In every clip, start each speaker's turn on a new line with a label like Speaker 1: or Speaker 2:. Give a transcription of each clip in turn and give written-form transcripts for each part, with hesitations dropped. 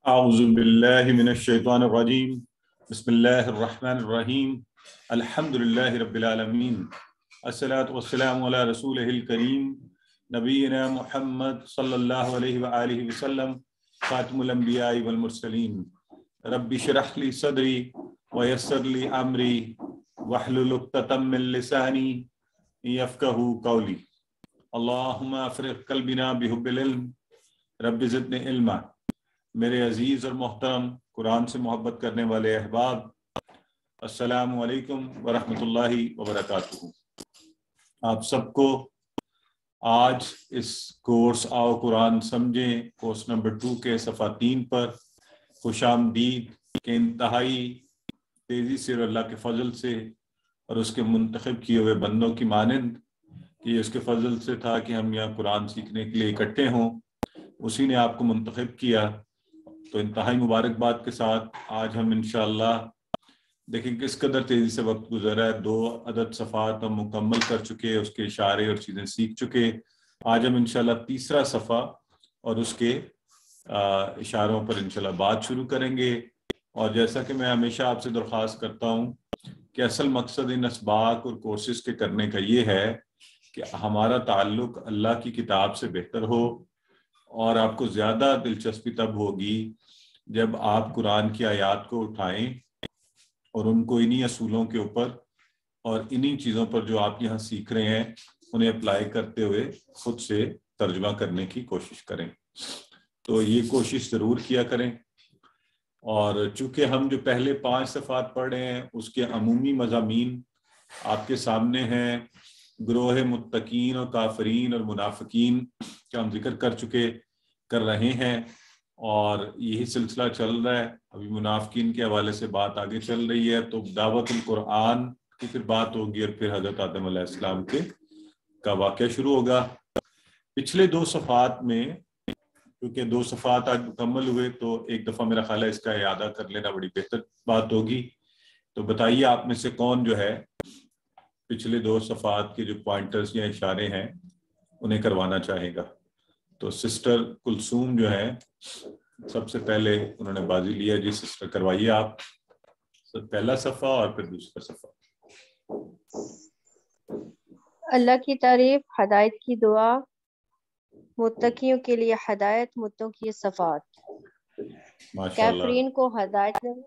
Speaker 1: اعوذ باللہ من الشیطان الرجیم بسم اللہ الرحمن الرحیم الحمد للہ رب العالمین الصلاۃ والسلام علی رسولہ الکریم نبینا محمد صلی اللہ علیہ وآلہ وسلم خاتم الانبیاء والمرسلین رب اشرح لی صدری ویسر لی امری واحلل عقدۃ من لسانی یفقہوا قولی اللہم افرغ قلبنا بحب العلم رب زدنی علما۔ میرے عزیز اور محترم قرآن سے محبت کرنے والے احباب، السلام علیکم ورحمۃ اللہ وبرکاتہ۔ آپ سب کو آج اس کورس آؤ قرآن سمجھیں کورس نمبر 2 کے صفحہ 3 پر خوش آمدید کہ انتہائی تیزی سے اور اللہ کے فضل سے اور اس کے منتخب کیے ہوئے بندوں کی مانند کہ یہ اس کے فضل سے تھا کہ ہم یہاں قرآن سیکھنے کے لیے اکٹھے ہوں، اسی نے آپ کو منتخب کیا۔ تو انتہائی مبارکباد کے ساتھ آج ہم انشاءاللہ دیکھیں کس قدر تیزی سے وقت گزرا ہے۔ 2 عدد صفحات ہم مکمل کر چکے، اس کے اشارے اور چیزیں سیکھ چکے۔ آج ہم انشاءاللہ تیسرا صفحہ اور اس کے اشاروں پر انشاءاللہ بات شروع کریں گے۔ اور جیسا کہ میں ہمیشہ آپ سے درخواست کرتا ہوں کہ اصل مقصد ان اسباق اور کورسز کے کرنے کا یہ ہے کہ ہمارا تعلق اللہ کی کتاب سے بہتر ہو، اور آپ کو زیادہ دلچسپی تب ہوگی جب آپ قرآن کی آیات کو اٹھائیں اور ان کو انہی اصولوں کے اوپر اور انہی چیزوں پر جو آپ یہاں سیکھ رہے ہیں انہیں اپلائی کرتے ہوئے خود سے ترجمہ کرنے کی کوشش کریں۔ تو یہ کوشش ضرور کیا کریں۔ اور چونکہ ہم جو پہلے 5 صفحات پڑھ رہے ہیں اس کے عمومی مضامین آپ کے سامنے ہیں۔ گروہ متقین اور کافرین اور منافقین کا ہم ذکر کر رہے ہیں، اور یہی سلسلہ چل رہا ہے۔ ابھی منافقین کے حوالے سے بات آگے چل رہی ہے، تو دعوت القرآن کی پھر بات ہوگی اور پھر حضرت آدم علیہ السلام کا واقعہ شروع ہوگا۔ پچھلے 2 صفحات میں کیونکہ 2 صفحات آج مکمل ہوئے تو ایک دفعہ میرا خیال ہے اس کا اعادہ کر لینا بڑی بہتر بات ہوگی۔ تو بتائیے آپ میں سے کون جو ہے پچھلے 2 صفحات کے جو پوائنٹرز یا اشارے ہیں انہیں کروانا چاہے گا؟ تو سسٹر کلثوم جو ہے سب سے پہلے انہوں نے بازی لیا۔ جی سسٹر کروائیے آپ پہلا صفحہ اور پھر دوسرا صفحہ۔
Speaker 2: اللہ کی تعریف، ہدایت کی دعا، متقیوں کے لیے ہدایت، متوں کی صفات۔
Speaker 1: ماشاءاللہ،
Speaker 2: کافرین کو ہدایت نہیں،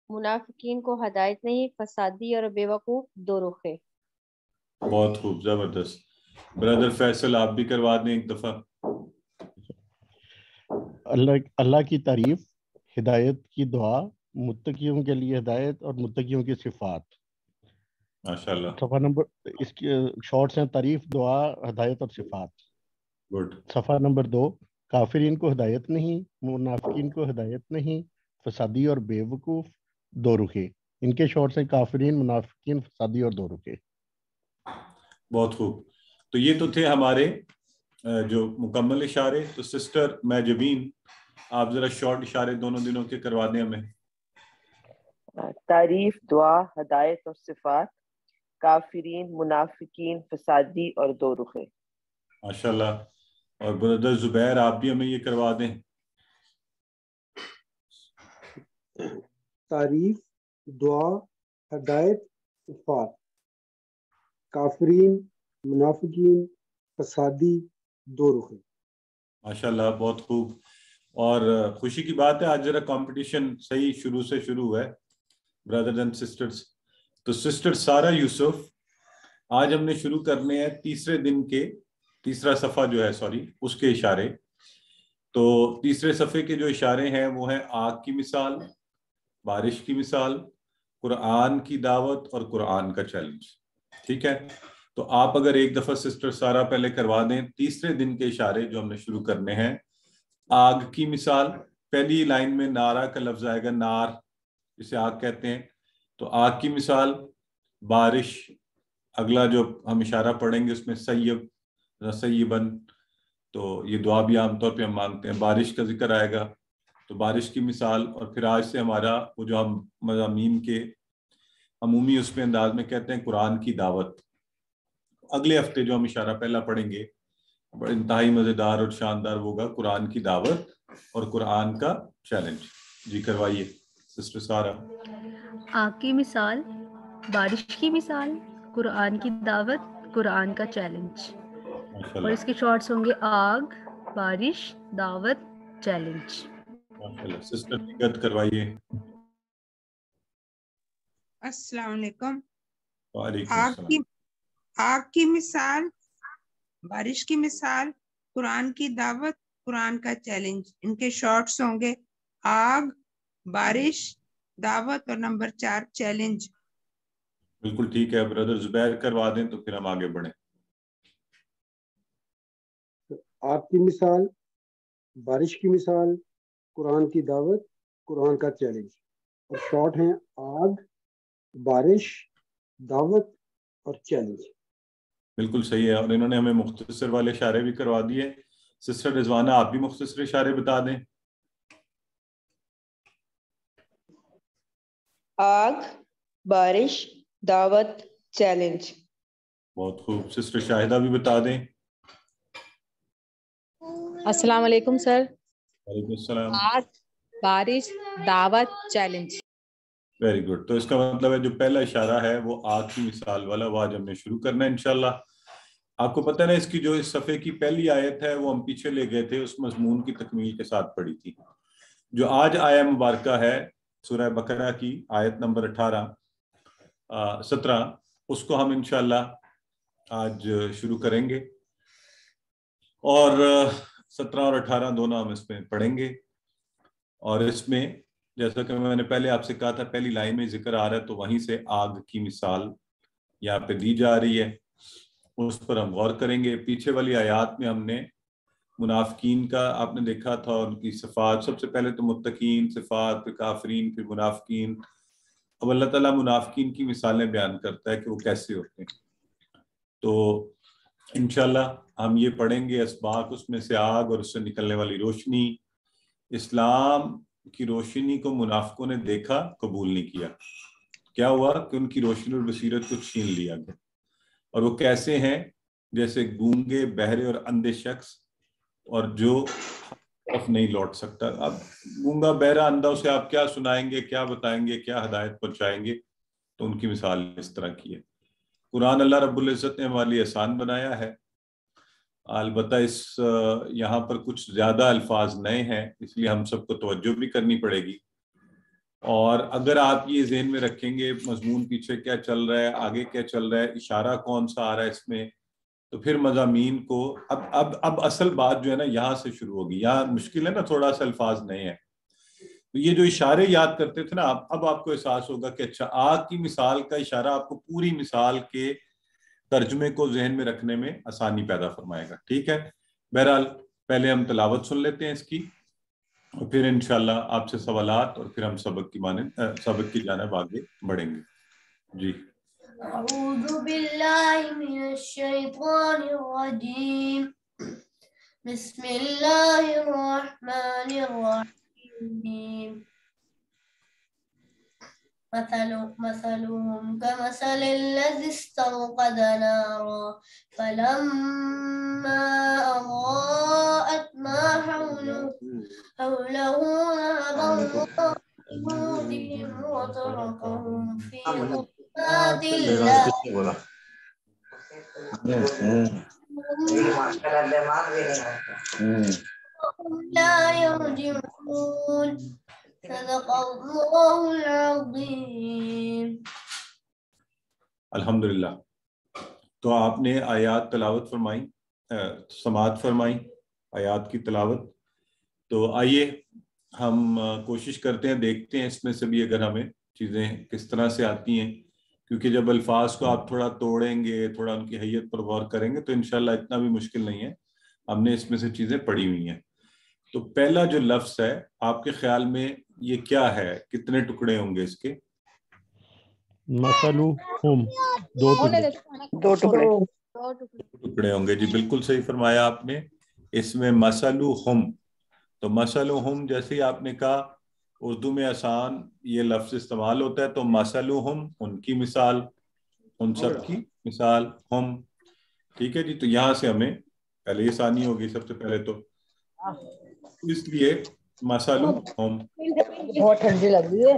Speaker 2: منافقین کو ہدایت نہیں، فسادی اور بیوقوف دو رخے۔
Speaker 1: بہت خوب، زبردست۔ برادر فیصل آپ بھی کروا دیں ایک دفعہ۔
Speaker 3: اللہ کی تعریف، ہدایت کی دعا، متقیوں کے لیے ہدایت اور متقیوں کی صفات۔
Speaker 1: ماشاءاللہ،
Speaker 3: صفحہ نمبر، اس کی شارٹس ہیں: تعریف، دعا، ہدایت اور صفات۔
Speaker 1: گڈ۔
Speaker 3: صفحہ نمبر 2، کافرین کو ہدایت نہیں، منافقین کو ہدایت نہیں، فسادی اور بے وقوف دو رخے۔ ان کے شارٹس ہیں: کافرین، منافقین، فسادی اور دو رخے۔
Speaker 1: بہت خوب۔ تو یہ تو تھے ہمارے جو مکمل اشارے۔ تو سسٹر میجبین آپ ذرا شارٹ اشارے دونوں دنوں کے کروا دیں ہمیں۔
Speaker 4: تعریف، دعا، ہدایت اور صفات، کافرین، منافقین، فسادی اور دو رخے۔
Speaker 1: ماشاءاللہ۔ اور بردر زبیر آپ بھی ہمیں یہ کروا دیں۔
Speaker 5: تعریف، دعا، ہدایت، صفات، کافرین، منافقین، فسادی، دو رخے۔
Speaker 1: ماشاءاللہ، بہت خوب۔ اور خوشی کی بات ہے آج ذرا کمپٹیشن صحیح شروع سے شروع ہے برادرز اینڈ سسٹرز۔ تو سسٹر سارا یوسف، آج ہم نے شروع کرنے ہیں تیسرے دن کے تیسرا صفحہ جو ہے اس کے اشارے۔ تو تیسرے صفحے کے جو اشارے ہیں وہ ہیں آگ کی مثال، بارش کی مثال، قرآن کی دعوت اور قرآن کا چیلنج۔ ٹھیک ہے، تو آپ اگر ایک دفعہ سسٹر سارا پہلے کروا دیں تیسرے دن کے اشارے جو ہم نے شروع کرنے ہیں۔ آگ کی مثال، پہلی لائن میں نارا کا لفظ آئے گا، نار جسے آگ کہتے ہیں، تو آگ کی مثال، بارش، اگلا جو ہم اشارہ پڑھیں گے اس میں سیبن، تو یہ دعا بھی عام طور پہ ہم مانگتے ہیں۔ بارش کا ذکر آئے گا تو بارش کی مثال، اور پھر آج سے ہمارا وہ جو ہم مضامین کے عمومی اس میں انداز میں کہتے ہیں قرآن کی دعوت۔ اگلے ہفتے جو ہم اشارہ پہلا پڑھیں گے بڑا انتہائی مزیدار اور شاندار ہوگا، قرآن کی دعوت اور قرآن کا چیلنج. جی کروائیے سسٹر سارا.
Speaker 6: آگ کی مثال، بارش کی مثال، قرآن کی دعوت، قرآن کا چیلنج. اور اس کے شارٹس ہوں گے آگ، بارش، دعوت، چیلنج.
Speaker 1: ماشاءاللہ. سسٹر نگت کروائیے.
Speaker 7: السلام علیکم.
Speaker 1: وعلیکم السلام.
Speaker 7: آگ کی مثال، بارش کی مثال، قرآن کی دعوت، قرآن کا چیلنج. ان کے شارٹس ہوں گے آگ، بارش، دعوت اور نمبر 4 چیلنج.
Speaker 1: بالکل ٹھیک ہے. بردر زبیر کروا دیں تو پھر ہم آگے بڑھیں.
Speaker 5: آگ کی مثال، بارش کی مثال، قرآن کی دعوت، قرآن کا چیلنج. اور شارٹ ہیں آگ، بارش، دعوت اور چیلنج.
Speaker 1: بالکل صحیح ہے. اور انہوں نے ہمیں مختصر والے اشارے بھی کروا دیے. سسٹر رضوانہ آپ بھی مختصر اشارے بتا دیں.
Speaker 4: آگ، بارش، دعوت، چیلنج.
Speaker 1: بہت خوب. سسٹر شاہدہ بھی بتا دیں.
Speaker 8: السلام علیکم سر.
Speaker 1: وعلیکم السلام.
Speaker 8: آگ، بارش، دعوت، چیلنج.
Speaker 1: Very good. تو اس کا مطلب ہے جو پہلا اشارہ ہے وہ آگ کی مثال والا، وہ آج ہم نے شروع کرنا ہے انشاءاللہ. آپ کو پتہ ہے نا اس کی جو اس صفحے کی پہلی آیت ہے وہ ہم پیچھے لے گئے تھے، اس مضمون کی تکمیل کے ساتھ پڑھی تھی. جو آج آیہ مبارکہ ہے سورہ بقرہ کی آیت نمبر 17، اس کو ہم انشاءاللہ آج شروع کریں گے. اور 17 اور 18 دونوں ہم اس میں پڑھیں گے. اور اس میں جیسا کہ میں نے پہلے آپ سے کہا تھا پہلی لائن میں ذکر آ رہا ہے تو وہیں سے آگ کی مثال یہاں پہ دی جا رہی ہے، اس پر ہم غور کریں گے. پیچھے والی آیات میں ہم نے منافقین کا آپ نے دیکھا تھا، ان کی صفات. سب سے پہلے تو متقین صفات، پھر کافرین، پھر منافقین. اب اللہ تعالیٰ منافقین کی مثالیں بیان کرتا ہے کہ وہ کیسے ہوتے ہیں. تو انشاءاللہ ہم یہ پڑھیں گے اسباق، اس میں سے آگ اور اس سے نکلنے والی روشنی. اسلام کی روشنی کو منافقوں نے دیکھا، قبول نہیں کیا. کیا ہوا کہ ان کی روشنی اور بصیرت کو چھین لیا گیا. اور وہ کیسے ہیں؟ جیسے گونگے، بہرے اور اندھے شخص، اور جو طرف نہیں لوٹ سکتا. اب گونگا، بہرا، اندھا، اسے آپ کیا سنائیں گے، کیا بتائیں گے، کیا ہدایت پہنچائیں گے؟ تو ان کی مثال اس طرح کی ہے. قرآن اللہ رب العزت نے ہمارے لیے آسان بنایا ہے. البتہ یہاں پر کچھ زیادہ الفاظ نئے ہیں، اس لیے ہم سب کو توجہ بھی کرنی پڑے گی. اور اگر آپ یہ ذہن میں رکھیں گے مضمون پیچھے کیا چل رہا ہے، آگے کیا چل رہا ہے، اشارہ کون سا آ رہا ہے اس میں، تو پھر مضامین کو اب اصل بات جو ہے نا یہاں سے شروع ہوگی. یہاں مشکل ہے نا، تھوڑا سا الفاظ نئے ہیں. تو یہ جو اشارے یاد کرتے تھے نا اب آپ کو احساس ہوگا کہ اچھا آگ کی مثال کا اشارہ آپ کو پوری مثال کے ترجمے کو ذہن میں رکھنے میں آسانی پیدا فرمائے گا. ٹھیک ہے. بہرحال پہلے ہم تلاوت سن لیتے ہیں اس کی، اور پھر انشاءاللہ آپ سے سوالات، اور پھر ہم سبق کی جانب آگے بڑھیں گے. جی.
Speaker 9: اعوذ باللہ من الشیطان الرجیم. بسم اللہ الرحمن الرحیم. مثلهم كمثل الذي استوقد نارا فلما أضاءت ما حوله ذهب الله بنورهم وتركهم في ظلمات لا يرجعون. صدق اللہ العظیم.
Speaker 1: الحمدللہ. تو آپ نے آیات تلاوت فرمائی، سماعت فرمائی آیات کی تلاوت. تو آئیے ہم کوشش کرتے ہیں، دیکھتے ہیں اس میں سے بھی اگر ہمیں چیزیں کس طرح سے آتی ہیں، کیونکہ جب الفاظ کو آپ تھوڑا توڑیں گے، تھوڑا ان کی حیت پر غور کریں گے تو انشاءاللہ اتنا بھی مشکل نہیں ہے. ہم نے اس میں سے چیزیں پڑھی ہوئی ہیں. تو پہلا جو لفظ ہے آپ کے خیال میں یہ کیا ہے؟ کتنے ٹکڑے ہوں گے اس کے؟
Speaker 3: مثلہم، دو
Speaker 1: ٹکڑے ہوں گے. جی بالکل صحیح فرمایا آپ نے. اس میں مثلہم، تو مثلہم جیسے ہی آپ نے کہا اردو میں آسان یہ لفظ استعمال ہوتا ہے، تو مثلہم ان کی مثال، ان سب کی مثال، ہم. ٹھیک ہے جی. تو یہاں سے ہمیں پہلے یہ ثانی ہوگی سب سے پہلے تو، اس لیے مثلہم.
Speaker 8: بہت ٹھنڈی لگ رہی ہے.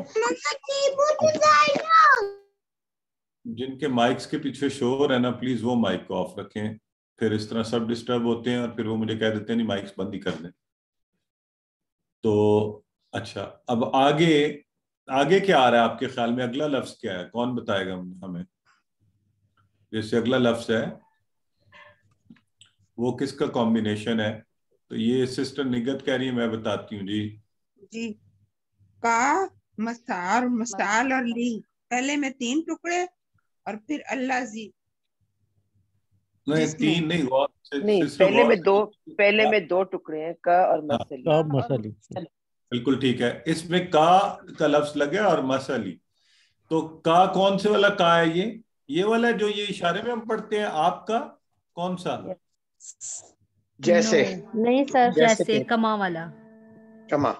Speaker 1: جن کے مائکس کے پیچھے شور ہے نا پلیز وہ مائک کو آف رکھیں، پھر اس طرح سب ڈسٹرب ہوتے ہیں اور پھر وہ مجھے کہہ دیتے ہیں نہیں مائکس بند ہی کر دیں. تو اچھا اب آگے کیا آ رہا ہے آپ کے خیال میں؟ اگلا لفظ کیا ہے؟ کون بتائے گا ہمیں؟ جیسے اگلا لفظ ہے وہ کس کا کمبینیشن ہے؟ تو یہ سسٹر نگت کہہ رہی ہے، میں بتاتی ہوں.
Speaker 7: جی کا مسال اور لی، پہلے میں 3 ٹکڑے اور پھر اللہ زی.
Speaker 1: نہیں 3 نہیں،
Speaker 4: پہلے میں 2 ٹکڑے ہیں، کا اور مسلی.
Speaker 1: بالکل ٹھیک ہے. اس میں کا لفظ لگے اور مسلی. تو کا کون سے والا کا ہے؟ یہ والا جو یہ اشارے میں ہم پڑھتے ہیں. آپ کا کون سا؟
Speaker 10: جیسے
Speaker 2: نہیں سر،
Speaker 6: جیسے کما والا.
Speaker 10: کما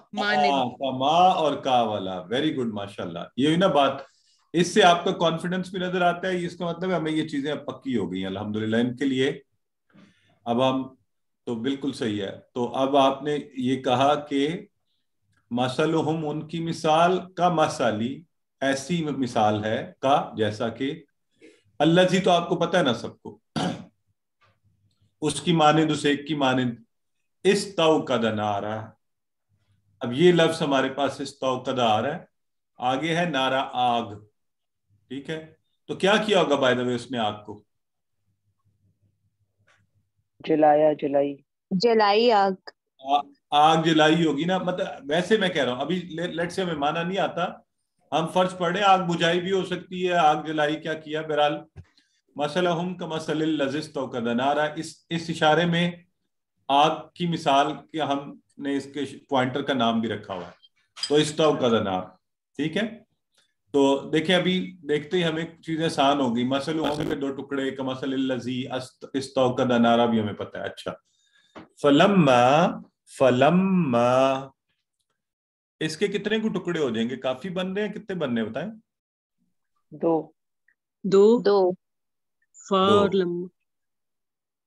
Speaker 1: اور کا والا. ویری گڈ ماشاءاللہ. یہ نا بات، اس سے آپ کا کانفیڈنس بھی نظر آتا ہے. اس کا مطلب ہے ہمیں یہ چیزیں اب پکی ہو گئی ہیں الحمدللہ ان کے لیے. اب ہم تو بالکل صحیح ہے. تو اب آپ نے یہ کہا کہ مثلہم ان کی مثال کا مثالی ایسی مثال ہے کا جیسا کہ الذی، تو آپ کو پتہ ہے نا سب کو، اس کی مانند، اس ایک کی مانند استوقد نارا. اب یہ لفظ ہمارے پاس استوقد آ رہا ہے، آگے ہے نارا آگ. ٹھیک ہے، تو کیا کیا ہوگا بائی دا وے اس نے آگ کو؟
Speaker 4: جلائی
Speaker 1: آگ جلائی ہوگی نا. مطلب ویسے میں کہہ رہا ہوں ابھی لیٹ سے ہمیں مانا نہیں آتا، ہم فرض پڑھیں آگ بجھائی بھی ہو سکتی ہے، آگ جلائی کیا کیا. بہرحال مثلہم کمثل الذی استوقد نارا، اس اشارے میں آگ کی مثال کہ ہم نے اس کے پوائنٹر کا نام بھی رکھا ہوا ہے. تو استوقد نار. ٹھیک ہے، تو دیکھیں ابھی دیکھتے ہی ہمیں چیزیں آسان ہو گئی. مثلہم کے 2 ٹکڑے، کمثل الذی استوقد نارا بھی ہمیں پتہ ہے. اچھا فلما اس کے کتنے کو ٹکڑے ہو جائیں گے؟ کافی بن رہے ہیں؟ کتنے بننے بتائیں؟
Speaker 2: 2
Speaker 11: فا اور لما.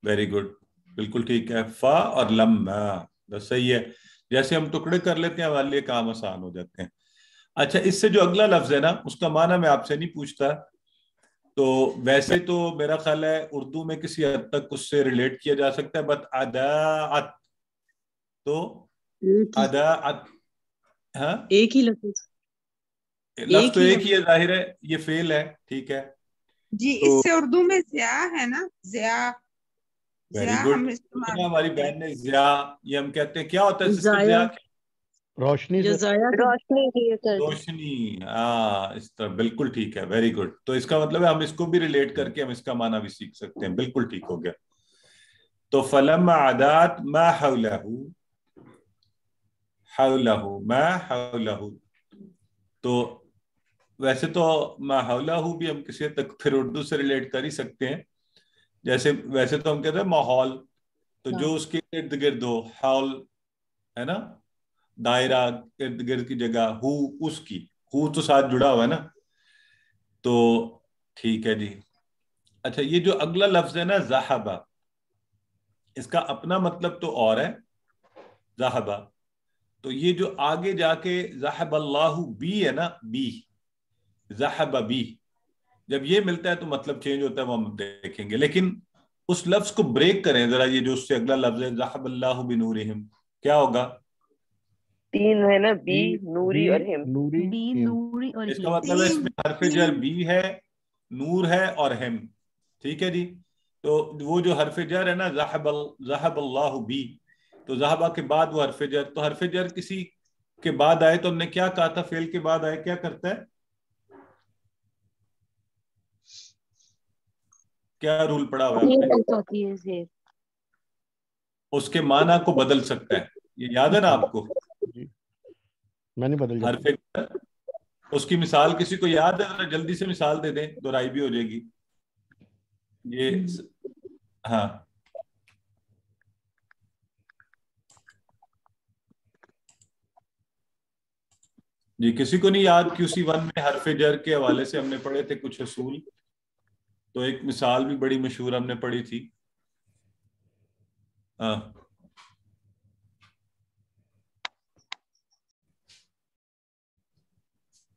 Speaker 1: ویری گڈ، بالکل ٹھیک ہے. فا اور لما بس صحیح ہے. جیسے ہم ٹکڑے کر لیتے ہیں ہمارے لیے کام آسان ہو جاتے ہیں. اچھا اس سے جو اگلا لفظ ہے نا اس کا معنی میں آپ سے نہیں پوچھتا، تو ویسے تو میرا خیال ہے اردو میں کسی حد تک اس سے ریلیٹ کیا جا سکتا ہے. بٹ اداعت، تو اداعت ہاں
Speaker 11: ایک ہی لفظ
Speaker 1: تو ایک ہی ہے، ظاہر ہے یہ فعل ہے. ٹھیک ہے
Speaker 7: جی اس سے اردو میں ضیاء ہے نا، ضیاء.
Speaker 1: Very good. ہماری بہن نے ضیاء، یہ ہم کہتے ہیں کیا ہوتا ہے سسٹر ضیاء؟
Speaker 3: روشنی.
Speaker 1: روشنی. ہاں اس طرح بالکل ٹھیک ہے. Very good. تو اس کا مطلب ہے ہم اس کو بھی ریلیٹ کر کے ہم اس کا معنی بھی سیکھ سکتے ہیں. بالکل ٹھیک ہو گیا. تو فلما عدات ما حولہ، تو ویسے تو ما حولہ بھی ہم کسی تک پھر اردو سے ریلیٹ کر ہی سکتے ہیں. جیسے ویسے تو ہم کہتے ہیں ماحول، تو جو اس کے ارد گرد ہو، حول ہے نا، دائرہ ارد گرد کی جگہ، ہو اس کی، ہو تو ساتھ جڑا ہوا ہے نا. تو ٹھیک ہے جی. اچھا یہ جو اگلا لفظ ہے نا ذہبہ، اس کا اپنا مطلب تو اور ہے ذہبہ. تو یہ جو آگے جا کے ذہب اللہ بی ہے نا، بی ذہب بی، جب یہ ملتا ہے تو مطلب چینج ہوتا ہے، وہ ہم دیکھیں گے. لیکن اس لفظ کو بریک کریں ذرا. یہ جو اس سے اگلا لفظ ہے ذہب اللہ بنورہم، کیا ہوگا؟
Speaker 4: 3 ہے نا، بی نوری اور ہم.
Speaker 6: بی نوری اور
Speaker 1: اس کا مطلب ہے اس میں حرف جر بی ہے، نور ہے اور ہم. ٹھیک ہے جی. تو وہ جو حرف جر ہے نا ذہب اللہ بی، تو ذہبہ کے بعد وہ حرف جر، تو حرف جر کسی کے بعد آئے تو ہم نے کیا کہا تھا؟ فعل کے بعد آئے کیا کرتا ہے؟ کیا رول پڑا ہوا ہے؟ اس کے معنی کو بدل سکتا ہے. یہ یاد ہے نا آپ کو؟
Speaker 3: میں نہیں بدل
Speaker 1: حرف جر، اس کی مثال کسی کو یاد ہے؟ ذرا جلدی سے مثال دے دیں، دہرائی بھی ہو جائے گی. یہ ہاں جی، کسی کو نہیں یاد؟ QC1 میں حرف جر کے حوالے سے ہم نے پڑھے تھے کچھ اصول، تو ایک مثال بھی بڑی مشہور ہم نے پڑھی تھی. ہاں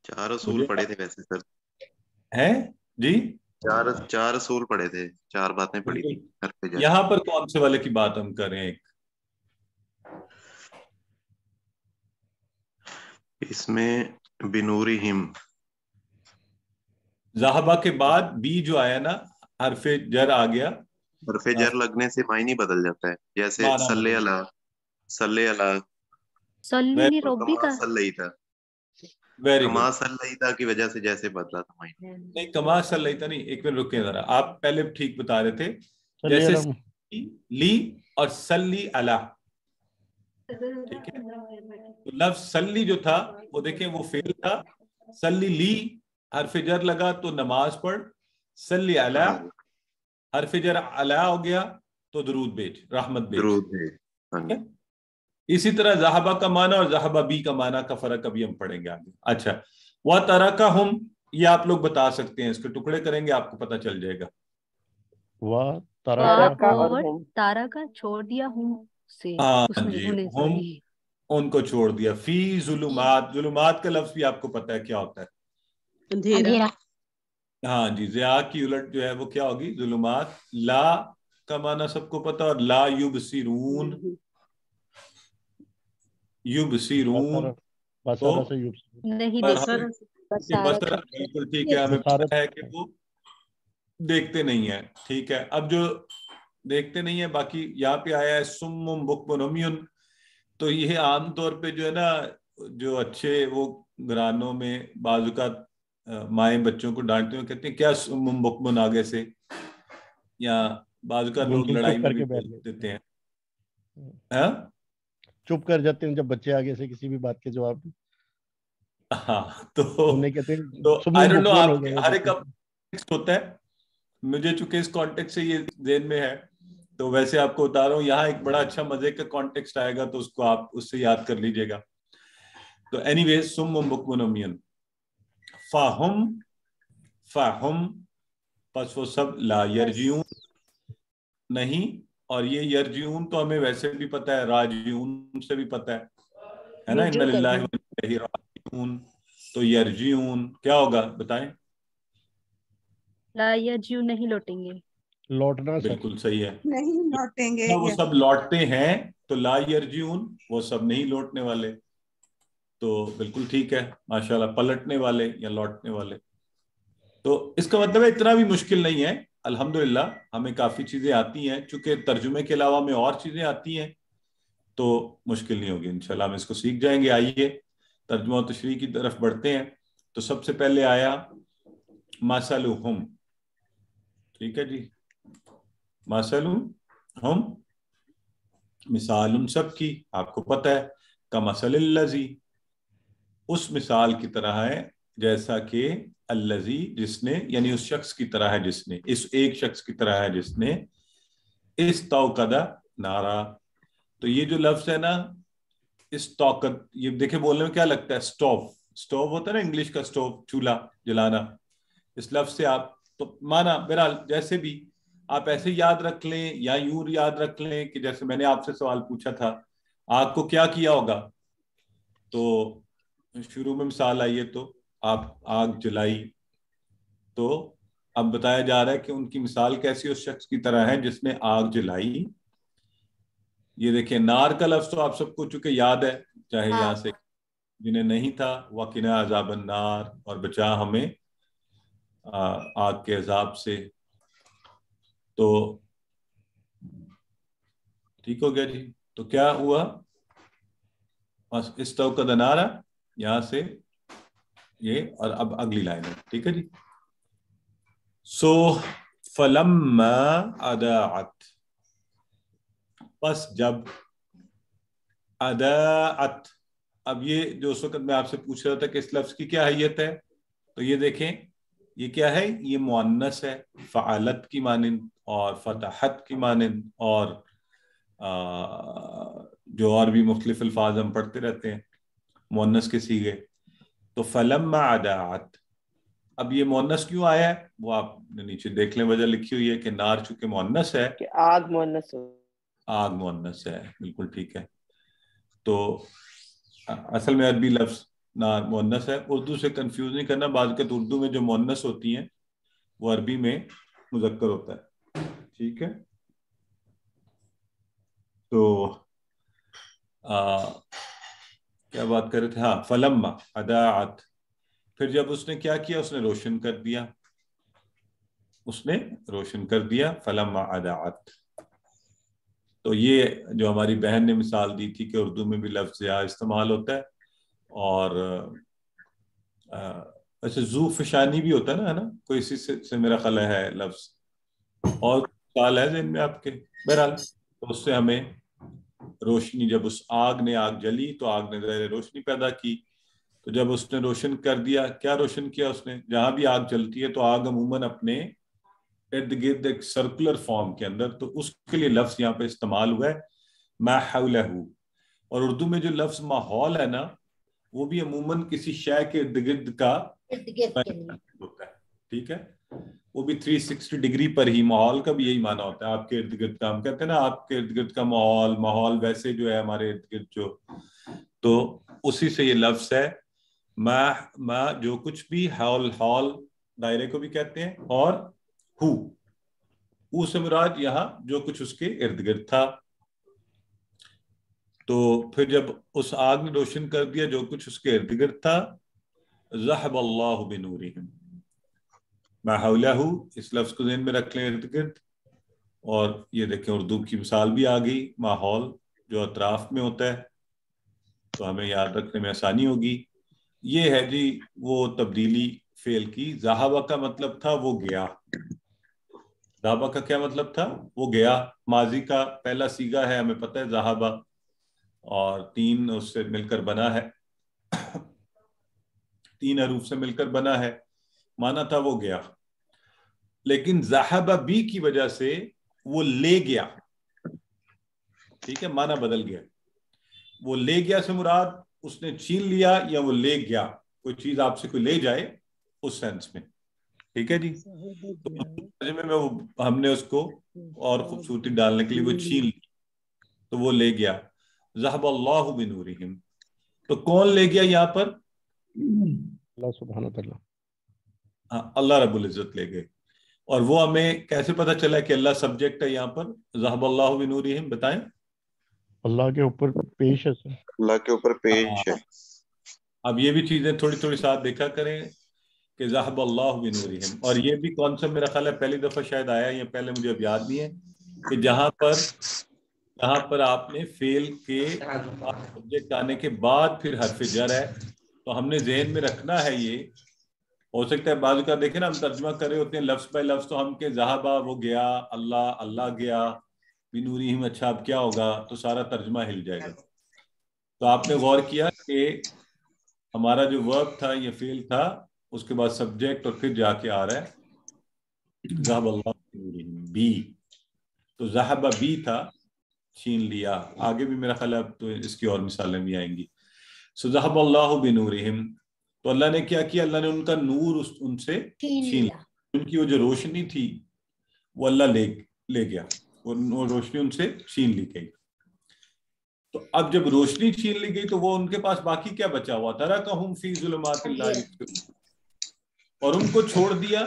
Speaker 10: چار اصول پڑھے تھے ویسے سر.
Speaker 1: ہیں جی
Speaker 10: چار اصول پڑھے تھے, 4 باتیں پڑھی تھی حرف جر.
Speaker 1: یہاں پر کون سے والے کی بات ہم کر رہے ہیں؟
Speaker 10: اس میں بنورہم,
Speaker 1: ذہبہ کے بعد بی جو آیا نا حرف جر آ گیا,
Speaker 10: حرف جر لگنے سے معنی بدل جاتا ہے. جیسے صلی اللہ, صلی اللہ,
Speaker 6: صلی لی ربی کا,
Speaker 10: صلی تھا,
Speaker 1: ویری
Speaker 10: کما
Speaker 1: گڈ.
Speaker 10: صلی تھا کی وجہ سے جیسے بدلا تھا معنی.
Speaker 1: نہیں کما صلی تھا نہیں, ایک منٹ رکیں ذرا, آپ پہلے ٹھیک بتا رہے تھے. جیسے لی اور صلی اللہ, ٹھیک ہے, تو لفظ صلی جو تھا وہ دیکھیں وہ فعل تھا. صلی لی حرف جر لگا تو نماز پڑھ, صلی اللہ حرف جر علی ہو گیا تو درود بھیج, رحمت بھیج.
Speaker 10: درود بھیج.
Speaker 1: اسی طرح ذہبہ کا معنی اور ذہبہ بی کا معنی کا فرق ابھی ہم پڑھیں گے آگے. اچھا, وَتَرَكَهُمْ, یہ آپ لوگ بتا سکتے ہیں, اس کے ٹکڑے کریں گے آپ کو پتہ چل جائے گا.
Speaker 6: تارا کا چھوڑ دیا ہوں سے,
Speaker 1: ہاں جی, ہم ان کو چھوڑ دیا. فی ظلمات, ظلمات کا لفظ بھی آپ کو پتہ ہے کیا ہوتا ہے,
Speaker 11: اندھیرا.
Speaker 1: ہاں جی, ضیاء کی الٹ جو ہے وہ کیا ہوگی, ظلمات. لا کا معنی سب کو پتہ, اور لا یبصرون, یبصرون تو
Speaker 6: نہیں
Speaker 1: بصر, بالکل ٹھیک ہے, ہمیں پتہ ہے کہ وہ دیکھتے نہیں ہیں. ٹھیک ہے, اب جو دیکھتے نہیں ہیں, باقی یہاں پہ آیا ہے سم بکم عمیٌ, تو یہ عام طور پہ جو ہے نا, جو اچھے وہ گھرانوں میں بعض اوقات مائیں بچوں کو ڈانٹتے ہوئے کہتے ہیں کیا سم بکم آگے سے, یا بعض اوقات لوگ لڑائی میں بھی بول دیتے ہیں. ہاں
Speaker 3: چپ کر جاتے ہیں جب بچے آگے سے کسی بھی بات کے جواب میں.
Speaker 1: ہاں تو
Speaker 3: آئی ڈونٹ نو,
Speaker 1: آپ کے ہر ایک کا ہوتا ہے. مجھے چونکہ اس کانٹیکسٹ سے یہ ذہن میں ہے تو ویسے آپ کو بتا رہا ہوں. یہاں ایک بڑا اچھا مزے کا کانٹیکسٹ آئے گا تو اس کو آپ اس سے یاد کر لیجئے گا. تو اینی ویز سم بکم عمیٌ, فہم پس وہ سب لا یرجعون نہیں, اور یہ یرجعون تو ہمیں ویسے بھی پتہ ہے, راجعون سے بھی پتہ ہے نا, ان للہ و انا الیہ راجعون. تو یرجعون کیا ہوگا بتائیں؟
Speaker 6: لا یرجعون, نہیں لوٹیں گے.
Speaker 3: لوٹنا,
Speaker 1: بالکل صحیح ہے,
Speaker 7: نہیں لوٹیں گے.
Speaker 1: وہ سب لوٹتے ہیں, تو لا یرجعون وہ سب نہیں لوٹنے والے. تو بالکل ٹھیک ہے ماشاءاللہ, پلٹنے والے یا لوٹنے والے. تو اس کا مطلب ہے اتنا بھی مشکل نہیں ہے الحمدللہ, ہمیں کافی چیزیں آتی ہیں. چونکہ ترجمے کے علاوہ ہمیں اور چیزیں آتی ہیں تو مشکل نہیں ہوگی انشاءاللہ, ہم اس کو سیکھ جائیں گے. آئیے ترجمہ و تشریح کی طرف بڑھتے ہیں. تو سب سے پہلے آیا مثلہم, ٹھیک ہے جی, مثلہم مثال ان سب کی آپ کو پتہ ہے, کمثل الذی, اس مثال کی طرح ہے جیسا کہ الذی جس نے, یعنی اس شخص کی طرح ہے جس نے, اس ایک شخص کی طرح ہے جس نے استوقد نارا. تو یہ جو لفظ ہے نا استوقد, یہ دیکھیں بولنے میں کیا لگتا ہے, سٹوو ہوتا ہے نا انگلش کا, سٹوو چولہا جلانا. اس لفظ سے آپ تو مانا بہرحال جیسے بھی آپ ایسے یاد رکھ لیں یا یوں یاد رکھ لیں کہ جیسے میں نے آپ سے سوال پوچھا تھا آگ کو کیا کیا ہوگا, تو شروع میں مثال آئی ہے تو آپ آگ جلائی. تو اب بتایا جا رہا ہے کہ ان کی مثال کیسی اس شخص کی طرح ہے جس نے آگ جلائی. یہ دیکھیں نار کا لفظ تو آپ سب کو چونکہ یاد ہے, چاہے یہاں سے جنہیں نہیں تھا, وَقِنَا عَذَابَ النَّارِ, اور بچا ہمیں آگ کے عذاب سے. تو ٹھیک ہو گیا جی. تو کیا ہوا, استوقد نارا, یہاں سے یہ, اور اب اگلی لائن ہے, ٹھیک ہے جی. سو فلما اضاعت, پس جب اضاعت, اب یہ جو اس وقت میں آپ سے پوچھ رہا تھا کہ اس لفظ کی کیا حیت ہے, تو یہ دیکھیں یہ کیا ہے, یہ مؤنث ہے, فعلت کی مانند اور فتحت کی مانند, اور جو اور بھی مختلف الفاظ ہم پڑھتے رہتے ہیں مؤنث کے صیغے. تو فلما اضاعت, اب یہ مؤنث کیوں آیا ہے وہ آپ نے نیچے دیکھ لیں, وجہ لکھی ہوئی ہے کہ نار چونکہ مؤنث ہے,
Speaker 4: کہ آگ مؤنث ہو,
Speaker 1: آگ مؤنث ہے، بالکل ٹھیک ہے. تو اصل میں عربی لفظ نار مؤنث ہے. اردو سے کنفیوز نہیں کرنا، بعض اوقات اردو میں جو مؤنث ہوتی ہیں وہ عربی میں مذکر ہوتا ہے. ٹھیک ہے. تو کیا بات کر رہے تھے؟ ہاں، فلما اضاعت، پھر جب اس نے کیا کیا، اس نے روشن کر دیا، اس نے روشن کر دیا. فلما اضاعت، تو یہ جو ہماری بہن نے مثال دی تھی کہ اردو میں بھی لفظ یا استعمال ہوتا ہے، اور ایسے ذو فشانی بھی ہوتا ہے نا کوئی اسی سے میرا خیال ہے لفظ، اور مثال ہے ذہن میں آپ کے. بہرحال تو اس سے ہمیں روشنی، جب اس آگ نے آگ جلی تو آگ نے ظاہر روشنی پیدا کی. تو جب اس نے روشن کر دیا، کیا روشن کیا اس نے؟ جہاں بھی آگ جلتی ہے تو آگ عموماً اپنے ارد گرد ایک سرکولر فارم کے اندر، تو اس کے لیے لفظ یہاں پہ استعمال ہوا ہے ما حولہ. اور اردو میں جو لفظ ماحول ہے نا، وہ بھی عموماً کسی شے کے ارد گرد کا ہوتا ہے. ٹھیک ہے. وہ بھی 360 ڈگری پر ہی. ماحول کا بھی یہی معنی ہوتا ہے، آپ کے ارد گرد کا. ہم کہتے ہیں نا آپ کے ارد گرد کا ماحول ویسے جو ہے ہمارے ارد گرد جو، تو اسی سے یہ لفظ ہے ما جو کچھ بھی، حول دائرے کو بھی کہتے ہیں، اور ہو سے مراد یہاں جو کچھ اس کے ارد گرد تھا. تو پھر جب اس آگ نے روشن کر دیا جو کچھ اس کے ارد گرد تھا، ذہب اللہ بنورہم. ما حولہ، اس لفظ کو ذہن میں رکھ لیں، ارد گرد. اور یہ دیکھیں اردو کی مثال بھی آ گئی، ماحول جو اطراف میں ہوتا ہے، تو ہمیں یاد رکھنے میں آسانی ہوگی. یہ ہے جی وہ تبدیلی فعل کی. ذہب کا مطلب تھا وہ گیا. ذہب کا کیا مطلب تھا؟ وہ گیا. ماضی کا پہلا صیغہ ہے، ہمیں پتہ ہے ذہب، اور 3 اس سے مل کر بنا ہے، 3 حروف سے مل کر بنا ہے. مانا تھا وہ گیا، لیکن ذہب بھی کی وجہ سے وہ لے گیا. ٹھیک ہے، مانا بدل گیا. وہ لے گیا سے مراد اس نے چھین لیا، یا وہ لے گیا، کوئی چیز آپ سے کوئی لے جائے اس سینس میں. ٹھیک ہے جی. ترجمے میں ہم نے اس کو اور خوبصورتی ڈالنے کے لیے وہ چھین لی، تو وہ لے گیا. ذہب اللہ بنورہم، تو کون لے گیا یہاں پر؟
Speaker 3: اللہ سبحانہ وتعالی.
Speaker 1: اللہ رب العزت لے گئے. اور وہ ہمیں کیسے پتہ چلا کہ اللہ سبجیکٹ ہے یہاں پر؟ ذہب اللہ بنورہم، بتائیں. اللہ
Speaker 3: کے اوپر پیش ہے،
Speaker 10: اللہ کے اوپر پیش ہے.
Speaker 1: اب یہ بھی چیزیں تھوڑی تھوڑی ساتھ دیکھا کریں کہ ذہب اللہ بنورہم. اور یہ بھی کانسیپٹ میرا خیال ہے پہلی دفعہ شاید آیا، یا پہلے مجھے اب یاد نہیں ہے، کہ جہاں پر آپ نے فعل کے سبجیکٹ آنے کے بعد پھر حرف جر ہے، تو ہم نے ذہن میں رکھنا ہے. یہ ہو سکتا ہے بعض کا دیکھیں نا، ہم ترجمہ کر رہے ہوتے ہیں لفظ بائی لفظ، تو ہم کہ ذہبہ وہ گیا، اللہ گیا، بنورہم اچھا اب کیا ہوگا، تو سارا ترجمہ ہل جائے گا. تو آپ نے غور کیا کہ ہمارا جو ورب تھا، یہ فعل تھا، اس کے بعد سبجیکٹ، اور پھر جا کے آ رہا ہے ذہب اللہ بنورہم بی. تو ذہب بی تھا، چھین لیا. آگے بھی میرا خیال ہے اب تو اس کی اور مثالیں بھی آئیں گی. سو ذہب اللہ بنورہم، تو اللہ نے کیا کیا؟ اللہ نے ان کا نور ان سے چھین لیا. ان کی وہ جو روشنی تھی وہ اللہ لے گیا، وہ روشنی ان سے چھین لی گئی. تو اب جب روشنی چھین لی گئی تو وہ ان کے پاس باقی کیا بچا ہوا؟ ترکہم فی ظلمات لا یبصرون، اور ان کو چھوڑ دیا.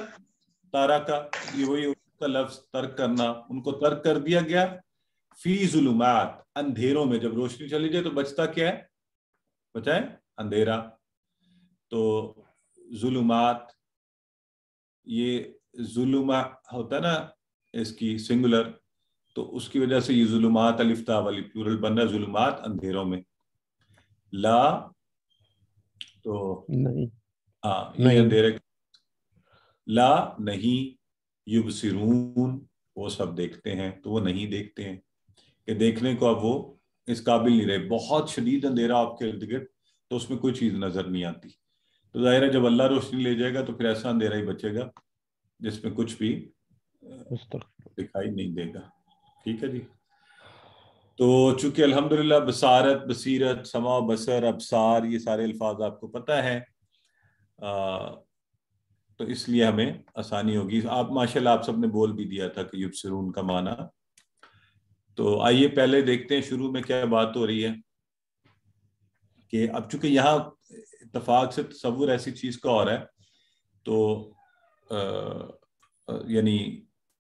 Speaker 1: تارکا، یہ وہی ان کا لفظ ترک کرنا، ان کو ترک کر دیا گیا. فی ظلمات، اندھیروں میں. جب روشنی چلی جائے تو بچتا کیا ہے؟ بچائیں اندھیرا. تو ظلمات، یہ ظلمہ ہوتا ہے نا اس کی سنگولر، تو اس کی وجہ سے یہ ظلمات الف تا والی پلورل بن رہا ہے، ظلمات اندھیروں میں. لا تو یہ اندھیرے، لا نہیں، یبصرون وہ سب دیکھتے ہیں، تو وہ نہیں دیکھتے ہیں، کہ دیکھنے کو اب وہ اس قابل نہیں رہے. بہت شدید اندھیرا آپ کے ارد گرد، تو اس میں کوئی چیز نظر نہیں آتی. تو ظاہر ہے جب اللہ روشنی لے جائے گا تو پھر ایسا اندھیرا ہی بچے گا جس میں کچھ بھی دکھائی نہیں دے گا. ٹھیک ہے جی. تو چونکہ الحمدللہ بصارت، بصیرت، سمع، بصر، ابصار، یہ سارے الفاظ آپ کو پتہ ہے، تو اس لیے ہمیں آسانی ہوگی. آپ ماشاءاللہ آپ سب نے بول بھی دیا تھا کہ یبصرون کا معنی. تو آئیے پہلے دیکھتے ہیں شروع میں کیا بات ہو رہی ہے کہ اب چونکہ یہاں اتفاق سے تصور ایسی چیز کا اور ہے تو یعنی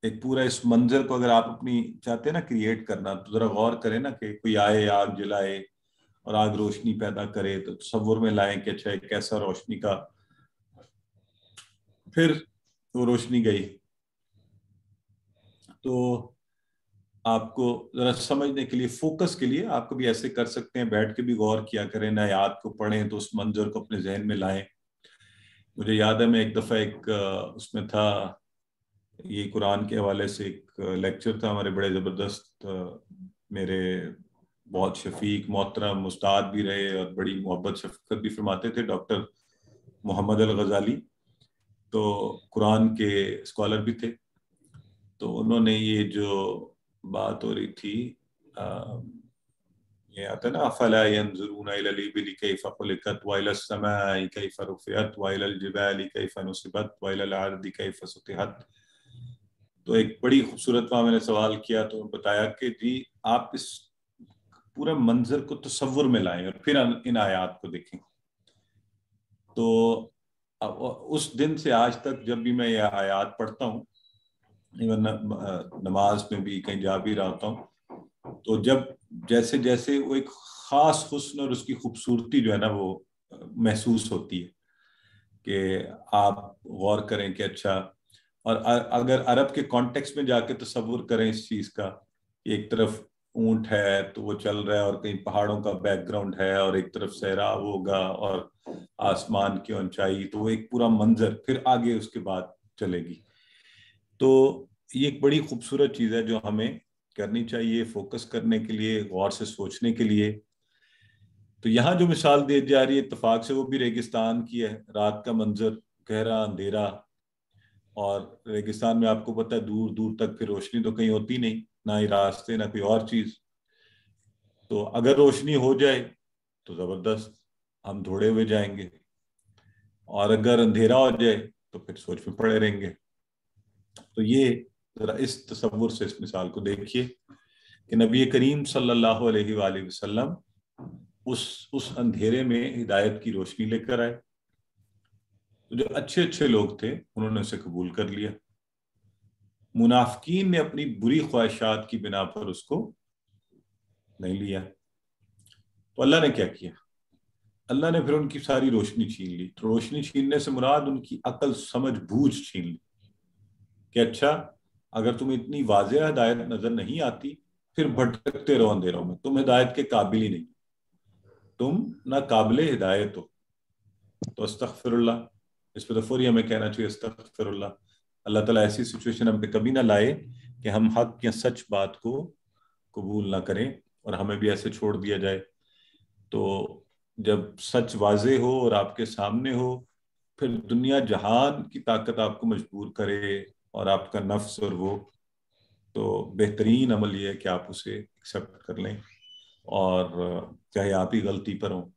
Speaker 1: ایک پورا اس منظر کو اگر آپ اپنی چاہتے ہیں نا کریٹ کرنا تو ذرا غور کریں نا کہ کوئی آئے آگ جلائے اور آگ روشنی پیدا کرے تو تصور میں لائیں کہ اچھا کیسا روشنی کا، پھر وہ روشنی گئی. تو آپ کو ذرا سمجھنے کے لیے، فوکس کے لیے آپ کبھی ایسے کر سکتے ہیں، بیٹھ کے بھی غور کیا کریں، آیات کو پڑھیں تو اس منظر کو اپنے ذہن میں لائیں. مجھے یاد ہے میں ایک دفعہ اس میں تھا، یہ قرآن کے حوالے سے ایک لیکچر تھا، ہمارے بڑے زبردست میرے بہت شفیق محترم استاد بھی رہے اور بڑی محبت شفقت بھی فرماتے تھے، ڈاکٹر محمد الغزالی. تو قرآن کے اسکالر بھی تھے. تو انہوں نے یہ جو بات ہو رہی تھی، یہ آتا ہے نا افلا ينظرون الى الابل كيف خلقت والى السماء كيف رفعت والى الجبال كيف نصبت والى الارض كيف سطحت. تو ایک بڑی خوبصورت وہاں میں نے سوال کیا تو بتایا کہ جی آپ اس پورے منظر کو تصور میں لائیں اور پھر ان آیات کو دیکھیں. تو اس دن سے آج تک جب بھی میں یہ آیات پڑھتا ہوں، نماز میں بھی کہیں جا بھی رہتا ہوں، تو جب جیسے جیسے وہ ایک خاص حسن اور اس کی خوبصورتی جو ہے نا وہ محسوس ہوتی ہے کہ آپ غور کریں کہ اچھا، اور اگر عرب کے کانٹیکس میں جا کے تصور کریں اس چیز کا، ایک طرف اونٹ ہے تو وہ چل رہا ہے اور کہیں پہاڑوں کا بیک گراؤنڈ ہے اور ایک طرف سیراب ہوگا اور آسمان کی اونچائی، تو وہ ایک پورا منظر پھر آگے اس کے بعد چلے گی. تو یہ ایک بڑی خوبصورت چیز ہے جو ہمیں کرنی چاہیے فوکس کرنے کے لیے، غور سے سوچنے کے لیے. تو یہاں جو مثال دی جا رہی ہے اتفاق سے وہ بھی ریگستان کی ہے، رات کا منظر، گہرا اندھیرا، اور ریگستان میں آپ کو پتہ ہے دور دور تک پھر روشنی تو کہیں ہوتی نہیں، نہ ہی راستے نہ کوئی اور چیز. تو اگر روشنی ہو جائے تو زبردست، ہم دوڑے ہوئے جائیں گے، اور اگر اندھیرا ہو جائے تو پھر سوچ میں پڑے رہیں گے. تو یہ ذرا اس تصور سے اس مثال کو دیکھیے کہ نبی کریم صلی اللہ علیہ وآلہ وسلم اس اندھیرے میں ہدایت کی روشنی لے کر آئے. جو اچھے اچھے لوگ تھے انہوں نے اسے قبول کر لیا. منافقین نے اپنی بری خواہشات کی بنا پر اس کو نہیں لیا. تو اللہ نے کیا کیا؟ اللہ نے پھر ان کی ساری روشنی چھین لی. روشنی چھیننے سے مراد ان کی عقل سمجھ بوجھ چھین لی کہ اچھا اگر تمہیں اتنی واضح ہدایت نظر نہیں آتی پھر بھٹکتے رہو اندھیروں میں، تم ہدایت کے قابل ہی نہیں، تم نہ قابل ہدایت ہو. تو استغفر اللہ، اس پہ تو فوری ہمیں کہنا چاہیے استغفر اللہ. اللہ تعالیٰ ایسی سچویشن ہم پہ کبھی نہ لائے کہ ہم حق یا سچ بات کو قبول نہ کریں اور ہمیں بھی ایسے چھوڑ دیا جائے. تو جب سچ واضح ہو اور آپ کے سامنے ہو، پھر دنیا جہان کی طاقت آپ کو مجبور کرے اور آپ کا نفس اور وہ، تو بہترین عمل یہ ہے کہ آپ اسے ایکسیپٹ کر لیں، اور چاہے آپ ہی غلطی پر ہوں.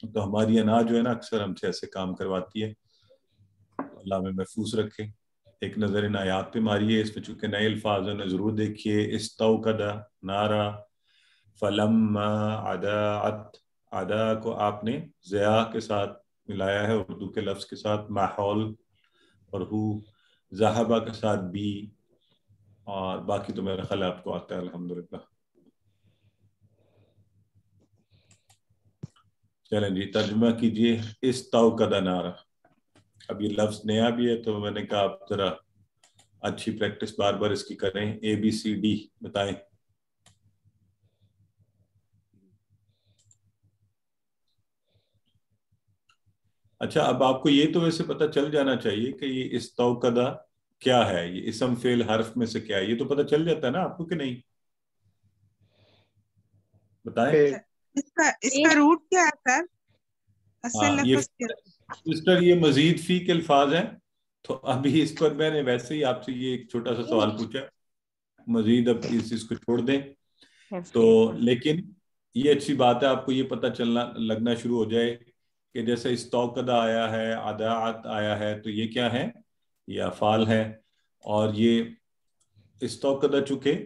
Speaker 1: تو ہماری انا جو ہے نا اکثر ہم سے ایسے کام کرواتی ہے. اللہ میں محفوظ رکھے. ایک نظر ان آیات پہ ماریے، اس میں چونکہ نئے الفاظ ہیں ضرور دیکھیے. استوقد نارا فلما عداعت، عدا کو آپ نے ضیاء کے ساتھ ملایا ہے اردو کے لفظ کے ساتھ، ماحول اور ہو، ذہبہ کے ساتھ بھی، اور باقی تو میرا خیال آپ کو آتا ہے الحمدللہ. چلیں جی ترجمہ کیجئے استوقد نارا. اب یہ لفظ نیا بھی ہے تو میں نے کہا آپ ذرا اچھی پریکٹس بار بار اس کی کریں. ABCD بتائیں. اچھا اب آپ کو یہ تو ویسے پتہ چل جانا چاہیے کہ یہ استوقدہ کیا ہے، یہ اسم فعل حرف میں سے کیا ہے، یہ تو پتہ چل جاتا ہے نا آپ کو کہ نہیں؟ بتائیں.
Speaker 7: اس کا روٹ کیا ہے سر؟ اصل لفظ کیا ہے؟
Speaker 1: سسٹر یہ مزید فی کے الفاظ ہیں، تو ابھی اس پر میں نے ویسے ہی آپ سے یہ ایک چھوٹا سا سوال پوچھا، مزید اب اس چیز کو چھوڑ دیں تو. لیکن یہ اچھی بات ہے آپ کو یہ پتہ چلنا لگنا شروع ہو جائے کہ جیسے استوقدہ آیا ہے، عداعت آیا ہے، تو یہ کیا ہے؟ یہ افعال ہے. اور یہ استوقدہ چونکہ